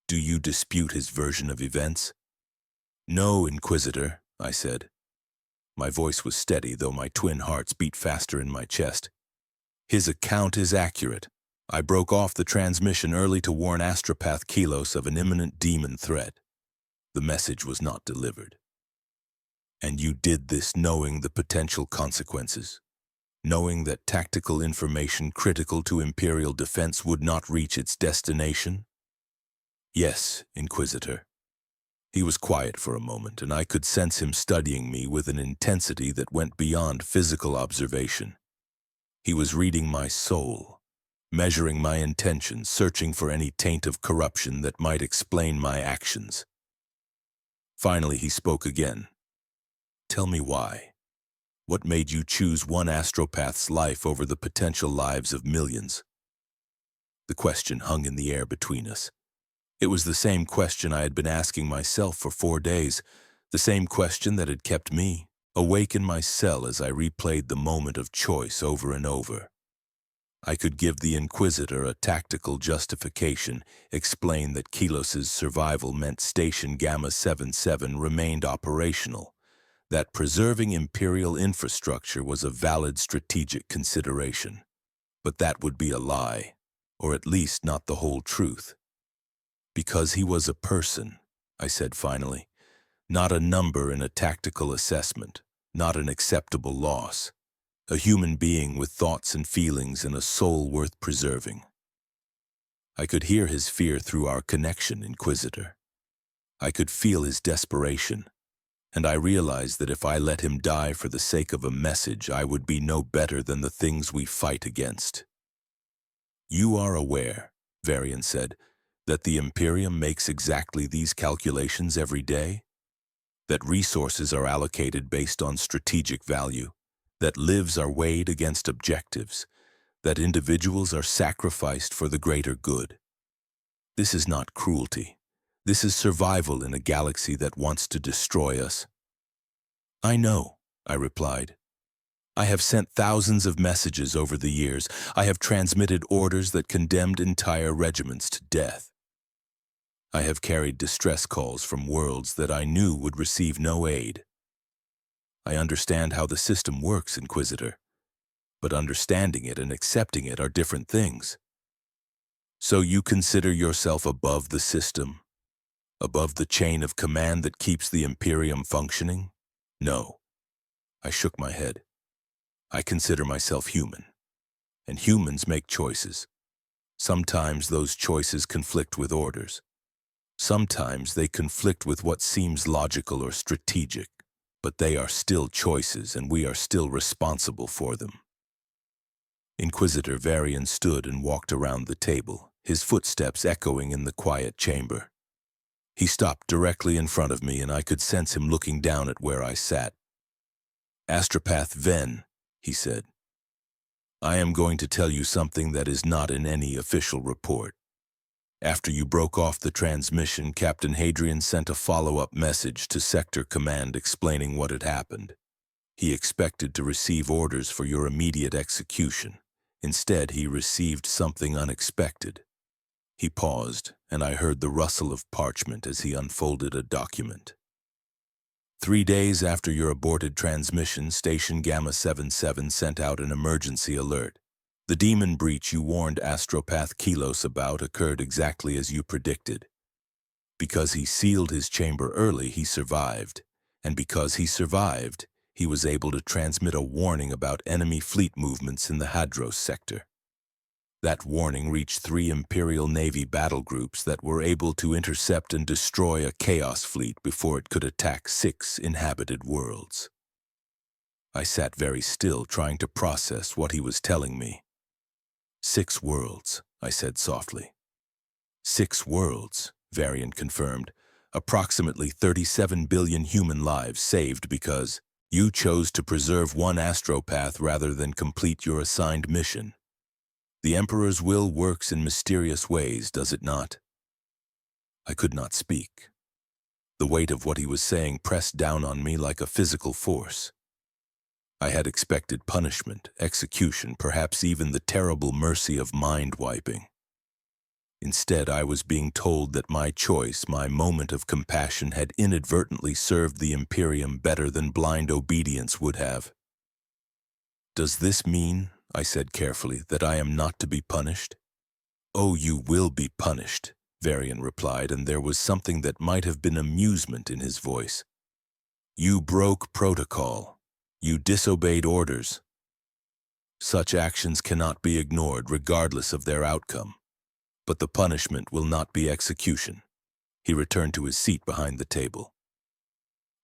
Do you dispute his version of events?" "No, Inquisitor," I said. My voice was steady, though my twin hearts beat faster in my chest. "His account is accurate. I broke off the transmission early to warn Astropath Kelos of an imminent demon threat. The message was not delivered. And you did this knowing the potential consequences, knowing that tactical information critical to Imperial defense would not reach its destination?" "Yes, Inquisitor." He was quiet for a moment, and I could sense him studying me with an intensity that went beyond physical observation. He was reading my soul, measuring my intentions, searching for any taint of corruption that might explain my actions. Finally, he spoke again. "Tell me why. What made you choose one astropath's life over the potential lives of millions?" The question hung in the air between us. It was the same question I had been asking myself for 4 days, the same question that had kept me awake in my cell as I replayed the moment of choice over and over. I could give the Inquisitor a tactical justification, explain that Kilos's survival meant Station Gamma 77 remained operational, that preserving Imperial infrastructure was a valid strategic consideration. But that would be a lie, or at least not the whole truth. "Because he was a person," I said finally, "not a number in a tactical assessment, not an acceptable loss. A human being with thoughts and feelings and a soul worth preserving." I could hear his fear through our connection, Inquisitor. I could feel his desperation, and I realized that if I let him die for the sake of a message, I would be no better than the things we fight against. "You are aware," Varian said, "that the Imperium makes exactly these calculations every day? That resources are allocated based on strategic value, that lives are weighed against objectives, that individuals are sacrificed for the greater good. This is not cruelty. This is survival in a galaxy that wants to destroy us." "I know," I replied. "I have sent thousands of messages over the years. I have transmitted orders that condemned entire regiments to death. I have carried distress calls from worlds that I knew would receive no aid. I understand how the system works, Inquisitor, but understanding it and accepting it are different things." "So you consider yourself above the system? Above the chain of command that keeps the Imperium functioning?" "No." I shook my head. "I consider myself human, and humans make choices. Sometimes those choices conflict with orders. Sometimes they conflict with what seems logical or strategic, but they are still choices and we are still responsible for them." Inquisitor Varian stood and walked around the table, his footsteps echoing in the quiet chamber. He stopped directly in front of me and I could sense him looking down at where I sat. "Astropath Ven," he said, "I am going to tell you something that is not in any official report. After you broke off the transmission, Captain Hadrian sent a follow-up message to Sector Command explaining what had happened. He expected to receive orders for your immediate execution. Instead, he received something unexpected." He paused, and I heard the rustle of parchment as he unfolded a document. "3 days after your aborted transmission, Station Gamma 77 sent out an emergency alert. The demon breach you warned Astropath Kilos about occurred exactly as you predicted. Because he sealed his chamber early, he survived. And because he survived, he was able to transmit a warning about enemy fleet movements in the Hadros sector. That warning reached 3 Imperial Navy battle groups that were able to intercept and destroy a Chaos fleet before it could attack 6 inhabited worlds." I sat very still, trying to process what he was telling me. "6 worlds," I said softly. "6 worlds," Varian confirmed. "Approximately 37 billion human lives saved because you chose to preserve one astropath rather than complete your assigned mission. The Emperor's will works in mysterious ways, does it not?" I could not speak. The weight of what he was saying pressed down on me like a physical force. I had expected punishment, execution, perhaps even the terrible mercy of mind-wiping. Instead, I was being told that my choice, my moment of compassion, had inadvertently served the Imperium better than blind obedience would have. "Does this mean," I said carefully, "that I am not to be punished?" "Oh, you will be punished," Varian replied, and there was something that might have been amusement in his voice. "You broke protocol. You disobeyed orders. Such actions cannot be ignored regardless of their outcome. But the punishment will not be execution. He returned to his seat behind the table.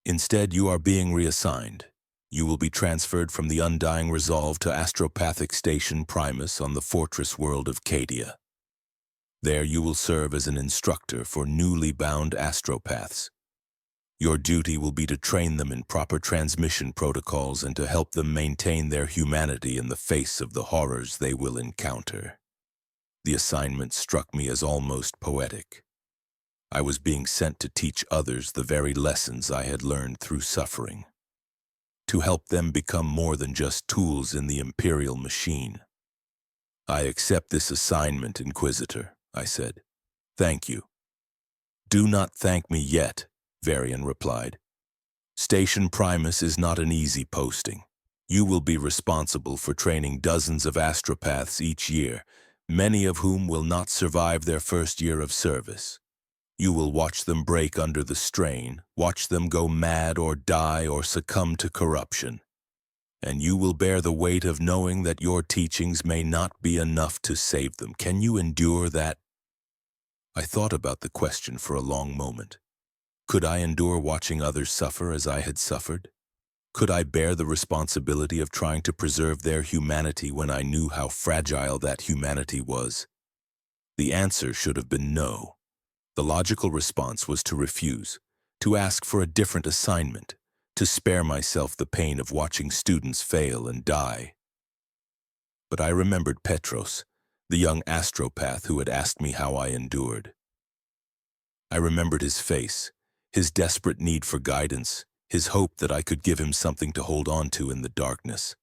Instead, you are being reassigned. You will be transferred from the Undying Resolve to Astropathic Station Primus on the fortress world of Cadia. There you will serve as an instructor for newly bound astropaths. Your duty will be to train them in proper transmission protocols and to help them maintain their humanity in the face of the horrors they will encounter. The assignment struck me as almost poetic. I was being sent to teach others the very lessons I had learned through suffering, to help them become more than just tools in the Imperial machine. I accept this assignment, Inquisitor, I said. Thank you. Do not thank me yet, Varian replied. Station Primus is not an easy posting. You will be responsible for training dozens of astropaths each year, many of whom will not survive their first year of service. You will watch them break under the strain, watch them go mad or die or succumb to corruption. And you will bear the weight of knowing that your teachings may not be enough to save them. Can you endure that? I thought about the question for a long moment. Could I endure watching others suffer as I had suffered? Could I bear the responsibility of trying to preserve their humanity when I knew how fragile that humanity was? The answer should have been no. The logical response was to refuse, to ask for a different assignment, to spare myself the pain of watching students fail and die. But I remembered Petros, the young astropath who had asked me how I endured. I remembered his face, his desperate need for guidance, his hope that I could give him something to hold on to in the darkness.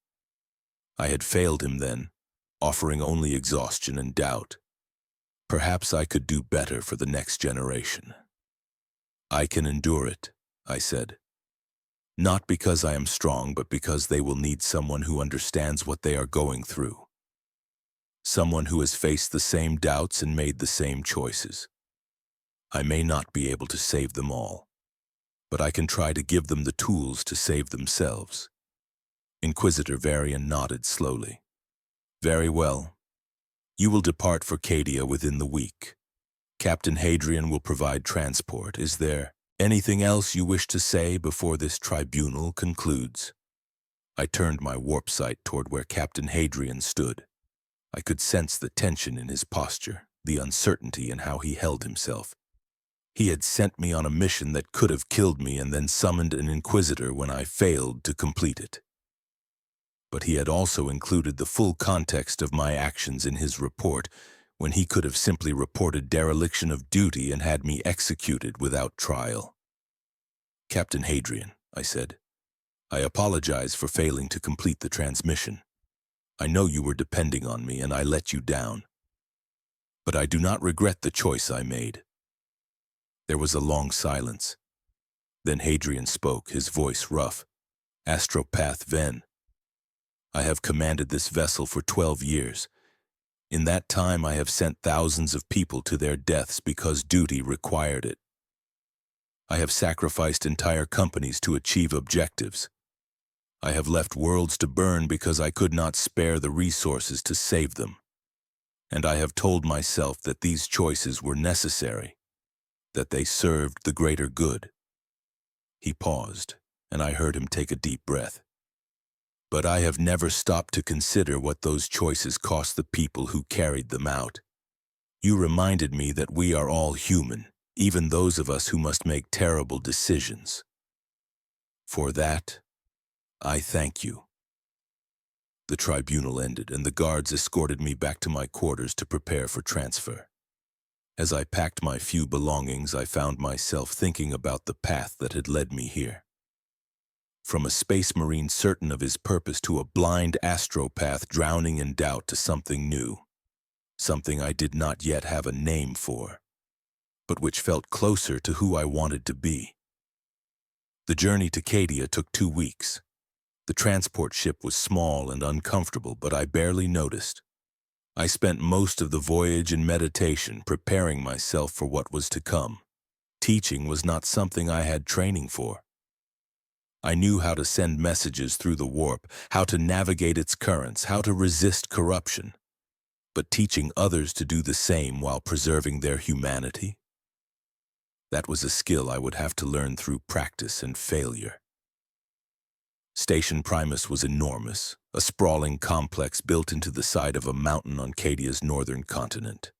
I had failed him then, offering only exhaustion and doubt. Perhaps I could do better for the next generation. I can endure it, I said. Not because I am strong, but because they will need someone who understands what they are going through. Someone who has faced the same doubts and made the same choices. I may not be able to save them all, but I can try to give them the tools to save themselves. Inquisitor Varian nodded slowly. Very well. You will depart for Cadia within the week. Captain Hadrian will provide transport. Is there anything else you wish to say before this tribunal concludes? I turned my warp sight toward where Captain Hadrian stood. I could sense the tension in his posture, the uncertainty in how he held himself. He had sent me on a mission that could have killed me and then summoned an Inquisitor when I failed to complete it. But he had also included the full context of my actions in his report, when he could have simply reported dereliction of duty and had me executed without trial. Captain Hadrian, I said, I apologize for failing to complete the transmission. I know you were depending on me and I let you down. But I do not regret the choice I made. There was a long silence. Then Hadrian spoke, his voice rough. Astropath Ven. I have commanded this vessel for 12 years. In that time I have sent thousands of people to their deaths because duty required it. I have sacrificed entire companies to achieve objectives. I have left worlds to burn because I could not spare the resources to save them. And I have told myself that these choices were necessary, that they served the greater good. He paused, and I heard him take a deep breath. But I have never stopped to consider what those choices cost the people who carried them out. You reminded me that we are all human, even those of us who must make terrible decisions. For that, I thank you. The tribunal ended, and the guards escorted me back to my quarters to prepare for transfer. As I packed my few belongings, I found myself thinking about the path that had led me here. From a space marine certain of his purpose to a blind astropath drowning in doubt to something new, something I did not yet have a name for, but which felt closer to who I wanted to be. The journey to Cadia took 2 weeks. The transport ship was small and uncomfortable, but I barely noticed. I spent most of the voyage in meditation, preparing myself for what was to come. Teaching was not something I had training for. I knew how to send messages through the warp, how to navigate its currents, how to resist corruption. But teaching others to do the same while preserving their humanity? That was a skill I would have to learn through practice and failure. Station Primus was enormous, a sprawling complex built into the side of a mountain on Cadia's northern continent.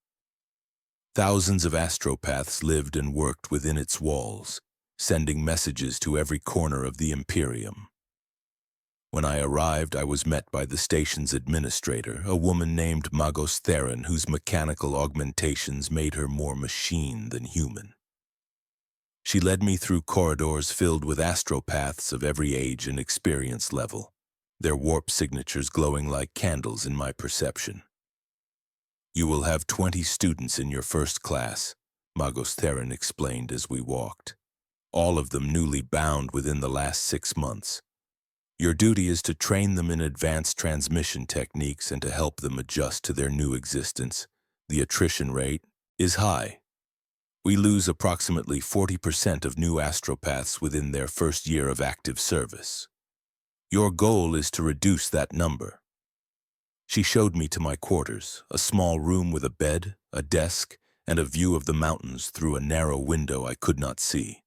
Thousands of astropaths lived and worked within its walls, sending messages to every corner of the Imperium. When I arrived, I was met by the station's administrator, a woman named Magos Theron, whose mechanical augmentations made her more machine than human. She led me through corridors filled with astropaths of every age and experience level, their warp signatures glowing like candles in my perception. "You will have 20 students in your first class," Magos Theron explained as we walked, "all of them newly bound within the last 6 months. Your duty is to train them in advanced transmission techniques and to help them adjust to their new existence. The attrition rate is high. We lose approximately 40% of new astropaths within their first year of active service. Your goal is to reduce that number." She showed me to my quarters, a small room with a bed, a desk, and a view of the mountains through a narrow window I could not see.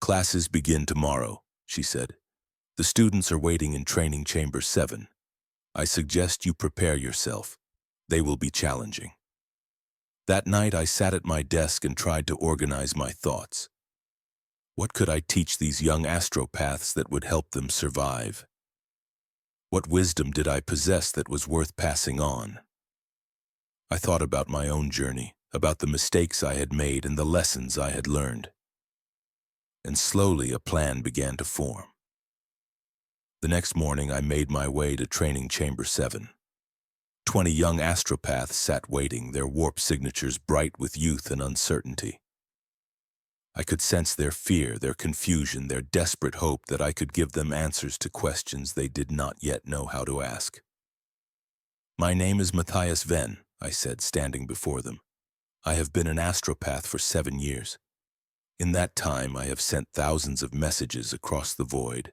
"Classes begin tomorrow," she said. "The students are waiting in Training Chamber 7. I suggest you prepare yourself. They will be challenging." That night I sat at my desk and tried to organize my thoughts. What could I teach these young astropaths that would help them survive? What wisdom did I possess that was worth passing on? I thought about my own journey, about the mistakes I had made and the lessons I had learned. And slowly a plan began to form. The next morning I made my way to Training Chamber 7. 20 young astropaths sat waiting, their warp signatures bright with youth and uncertainty. I could sense their fear, their confusion, their desperate hope that I could give them answers to questions they did not yet know how to ask. "My name is Matthias Venn," I said, standing before them. "I have been an astropath for 7 years. In that time, I have sent thousands of messages across the void.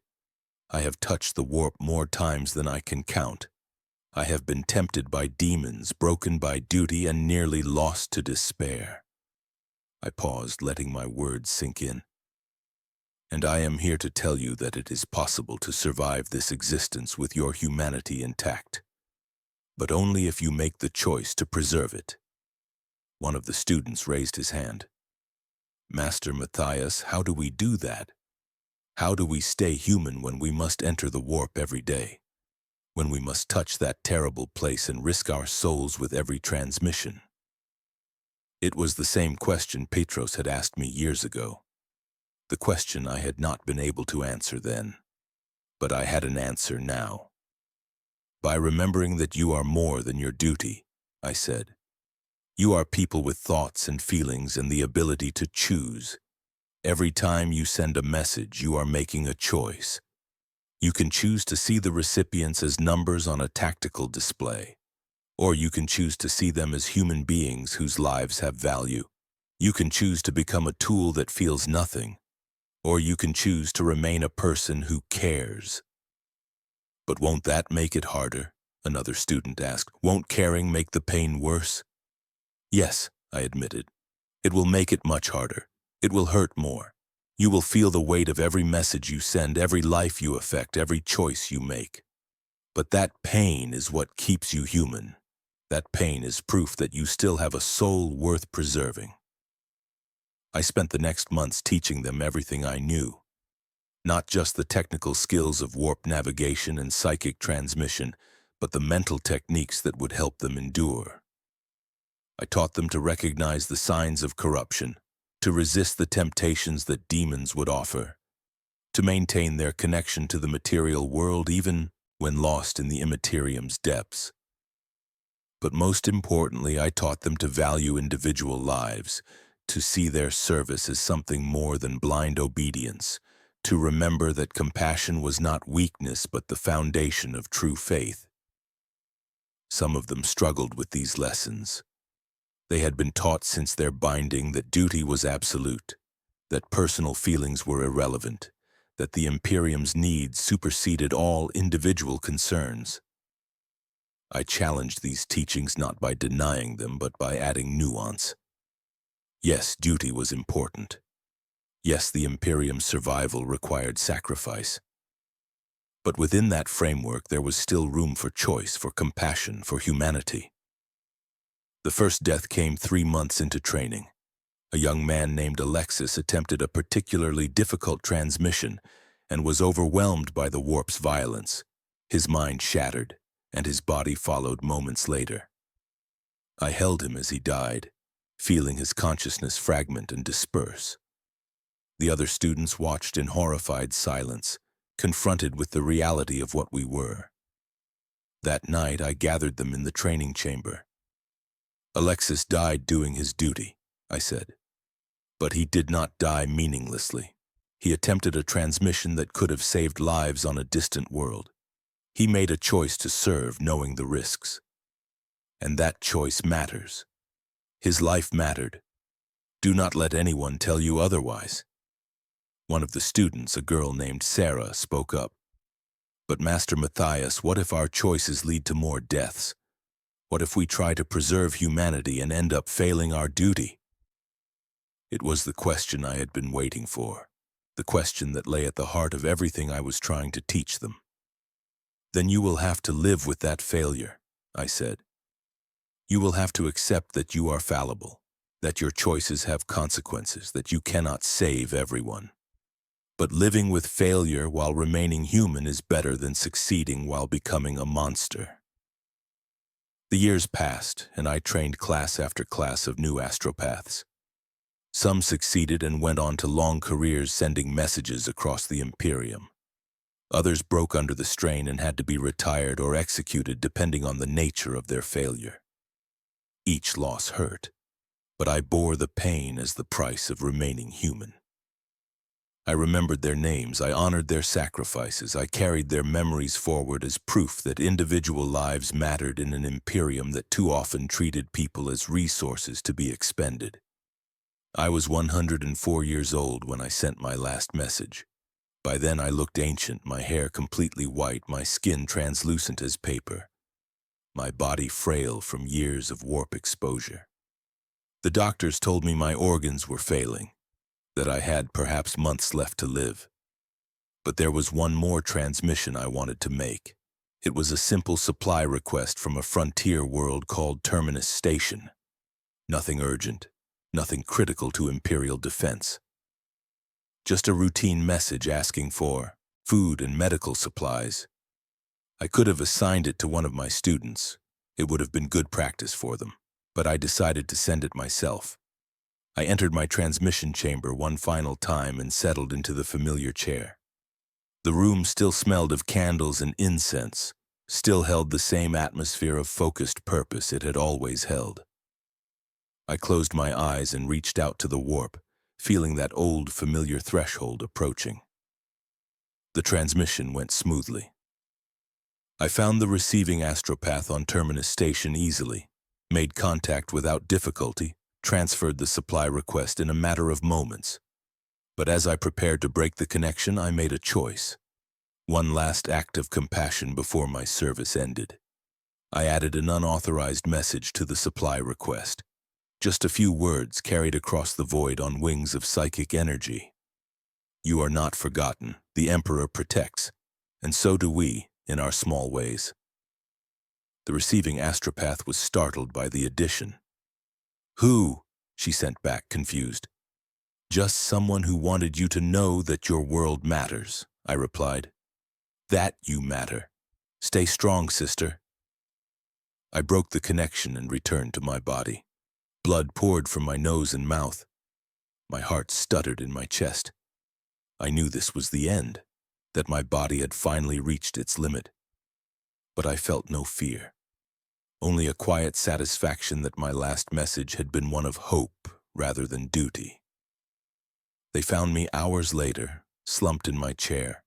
I have touched the warp more times than I can count. I have been tempted by demons, broken by duty, and nearly lost to despair." I paused, letting my words sink in. "And I am here to tell you that it is possible to survive this existence with your humanity intact, but only if you make the choice to preserve it." One of the students raised his hand. "Master Matthias, how do we do that? How do we stay human when we must enter the warp every day? When we must touch that terrible place and risk our souls with every transmission?" It was the same question Petros had asked me years ago. The question I had not been able to answer then. But I had an answer now. "By remembering that you are more than your duty," I said. "You are people with thoughts and feelings and the ability to choose. Every time you send a message, you are making a choice. You can choose to see the recipients as numbers on a tactical display, or you can choose to see them as human beings whose lives have value. You can choose to become a tool that feels nothing, or you can choose to remain a person who cares." "But won't that make it harder?" another student asked. "Won't caring make the pain worse?" "Yes," I admitted. "It will make it much harder. It will hurt more. You will feel the weight of every message you send, every life you affect, every choice you make. But that pain is what keeps you human. That pain is proof that you still have a soul worth preserving." I spent the next months teaching them everything I knew. Not just the technical skills of warp navigation and psychic transmission, but the mental techniques that would help them endure. I taught them to recognize the signs of corruption, to resist the temptations that demons would offer, to maintain their connection to the material world even when lost in the Imperium's depths. But most importantly, I taught them to value individual lives, to see their service as something more than blind obedience, to remember that compassion was not weakness but the foundation of true faith. Some of them struggled with these lessons. They had been taught since their binding that duty was absolute, that personal feelings were irrelevant, that the Imperium's needs superseded all individual concerns. I challenged these teachings not by denying them, but by adding nuance. Yes, duty was important. Yes, the Imperium's survival required sacrifice. But within that framework, there was still room for choice, for compassion, for humanity. The first death came 3 months into training. A young man named Alexis attempted a particularly difficult transmission and was overwhelmed by the warp's violence. His mind shattered, and his body followed moments later. I held him as he died, feeling his consciousness fragment and disperse. The other students watched in horrified silence, confronted with the reality of what we were. That night, I gathered them in the training chamber. Alexis died doing his duty, I said. But he did not die meaninglessly. He attempted a transmission that could have saved lives on a distant world. He made a choice to serve, knowing the risks. And that choice matters. His life mattered. Do not let anyone tell you otherwise. One of the students, a girl named Sarah, spoke up. But Master Matthias, what if our choices lead to more deaths? What if we try to preserve humanity and end up failing our duty? It was the question I had been waiting for, the question that lay at the heart of everything I was trying to teach them. Then you will have to live with that failure, I said. You will have to accept that you are fallible, that your choices have consequences, that you cannot save everyone. But living with failure while remaining human is better than succeeding while becoming a monster. The years passed, and I trained class after class of new astropaths. Some succeeded and went on to long careers sending messages across the Imperium. Others broke under the strain and had to be retired or executed depending on the nature of their failure. Each loss hurt, but I bore the pain as the price of remaining human. I remembered their names, I honored their sacrifices, I carried their memories forward as proof that individual lives mattered in an Imperium that too often treated people as resources to be expended. I was 104 years old when I sent my last message. By then I looked ancient, my hair completely white, my skin translucent as paper, my body frail from years of warp exposure. The doctors told me my organs were failing, that I had perhaps months left to live. But there was one more transmission I wanted to make. It was a simple supply request from a frontier world called Terminus Station. Nothing urgent, nothing critical to Imperial defense. Just a routine message asking for food and medical supplies. I could have assigned it to one of my students. It would have been good practice for them, but I decided to send it myself. I entered my transmission chamber one final time and settled into the familiar chair. The room still smelled of candles and incense, still held the same atmosphere of focused purpose it had always held. I closed my eyes and reached out to the warp, feeling that old familiar threshold approaching. The transmission went smoothly. I found the receiving astropath on Terminus Station easily, made contact without difficulty, transferred the supply request in a matter of moments. But as I prepared to break the connection, I made a choice. One last act of compassion before my service ended. I added an unauthorized message to the supply request. Just a few words carried across the void on wings of psychic energy. You are not forgotten. The Emperor protects, and so do we, in our small ways. The receiving astropath was startled by the addition. Who? She sent back, confused. Just someone who wanted you to know that your world matters, I replied. That you matter. Stay strong, sister. I broke the connection and returned to my body. Blood poured from my nose and mouth. My heart stuttered in my chest. I knew this was the end, that my body had finally reached its limit. But I felt no fear. Only a quiet satisfaction that my last message had been one of hope rather than duty. They found me hours later, slumped in my chair,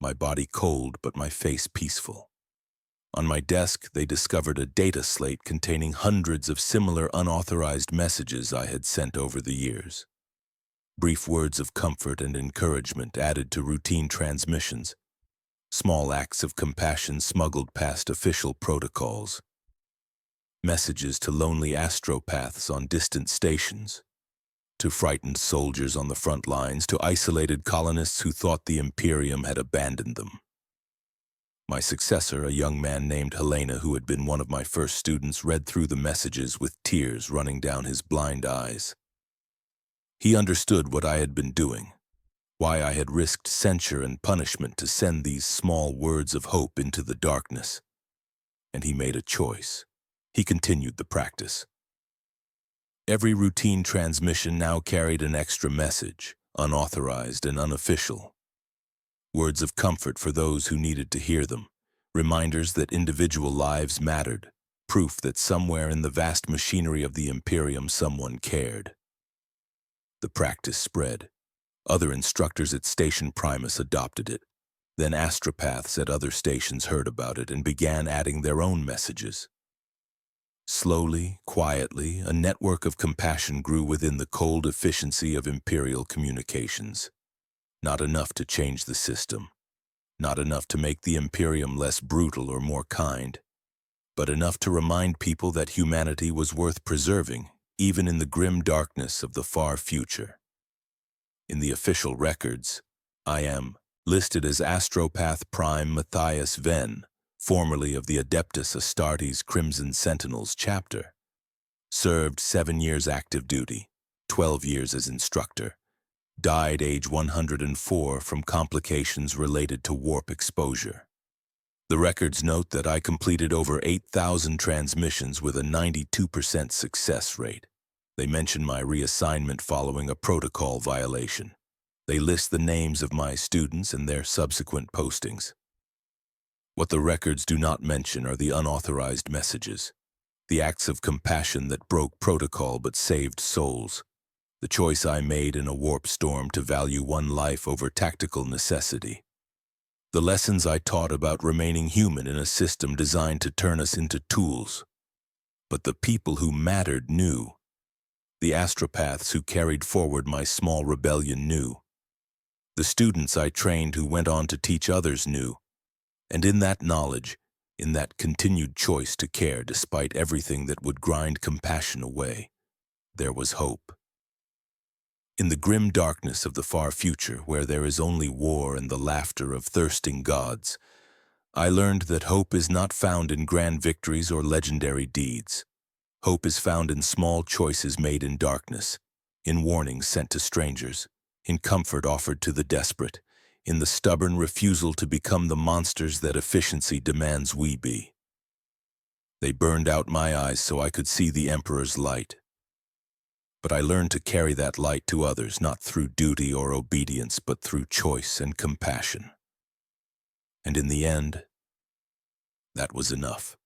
my body cold but my face peaceful. On my desk, they discovered a data slate containing hundreds of similar unauthorized messages I had sent over the years. Brief words of comfort and encouragement added to routine transmissions, small acts of compassion smuggled past official protocols. Messages to lonely astropaths on distant stations, to frightened soldiers on the front lines, to isolated colonists who thought the Imperium had abandoned them. My successor, a young man named Helena, who had been one of my first students, read through the messages with tears running down his blind eyes. He understood what I had been doing, why I had risked censure and punishment to send these small words of hope into the darkness. And he made a choice. He continued the practice. Every routine transmission now carried an extra message, unauthorized and unofficial. Words of comfort for those who needed to hear them, reminders that individual lives mattered, proof that somewhere in the vast machinery of the Imperium someone cared. The practice spread. Other instructors at Station Primus adopted it. Then astropaths at other stations heard about it and began adding their own messages. Slowly, quietly, a network of compassion grew within the cold efficiency of Imperial communications. Not enough to change the system. Not enough to make the Imperium less brutal or more kind. But enough to remind people that humanity was worth preserving, even in the grim darkness of the far future. In the official records, I am listed as Astropath Prime Matthias Venn, formerly of the Adeptus Astartes Crimson Sentinels chapter. Served 7 years active duty, 12 years as instructor. Died age 104 from complications related to warp exposure. The records note that I completed over 8,000 transmissions with a 92% success rate. They mention my reassignment following a protocol violation. They list the names of my students and their subsequent postings. What the records do not mention are the unauthorized messages, the acts of compassion that broke protocol but saved souls, the choice I made in a warp storm to value one life over tactical necessity, the lessons I taught about remaining human in a system designed to turn us into tools. But the people who mattered knew. The astropaths who carried forward my small rebellion knew. The students I trained who went on to teach others knew. And in that knowledge, in that continued choice to care despite everything that would grind compassion away, there was hope. In the grim darkness of the far future, where there is only war and the laughter of thirsting gods, I learned that hope is not found in grand victories or legendary deeds. Hope is found in small choices made in darkness, in warnings sent to strangers, in comfort offered to the desperate, in the stubborn refusal to become the monsters that efficiency demands we be. They burned out my eyes so I could see the Emperor's light. But I learned to carry that light to others, not through duty or obedience, but through choice and compassion. And in the end, that was enough.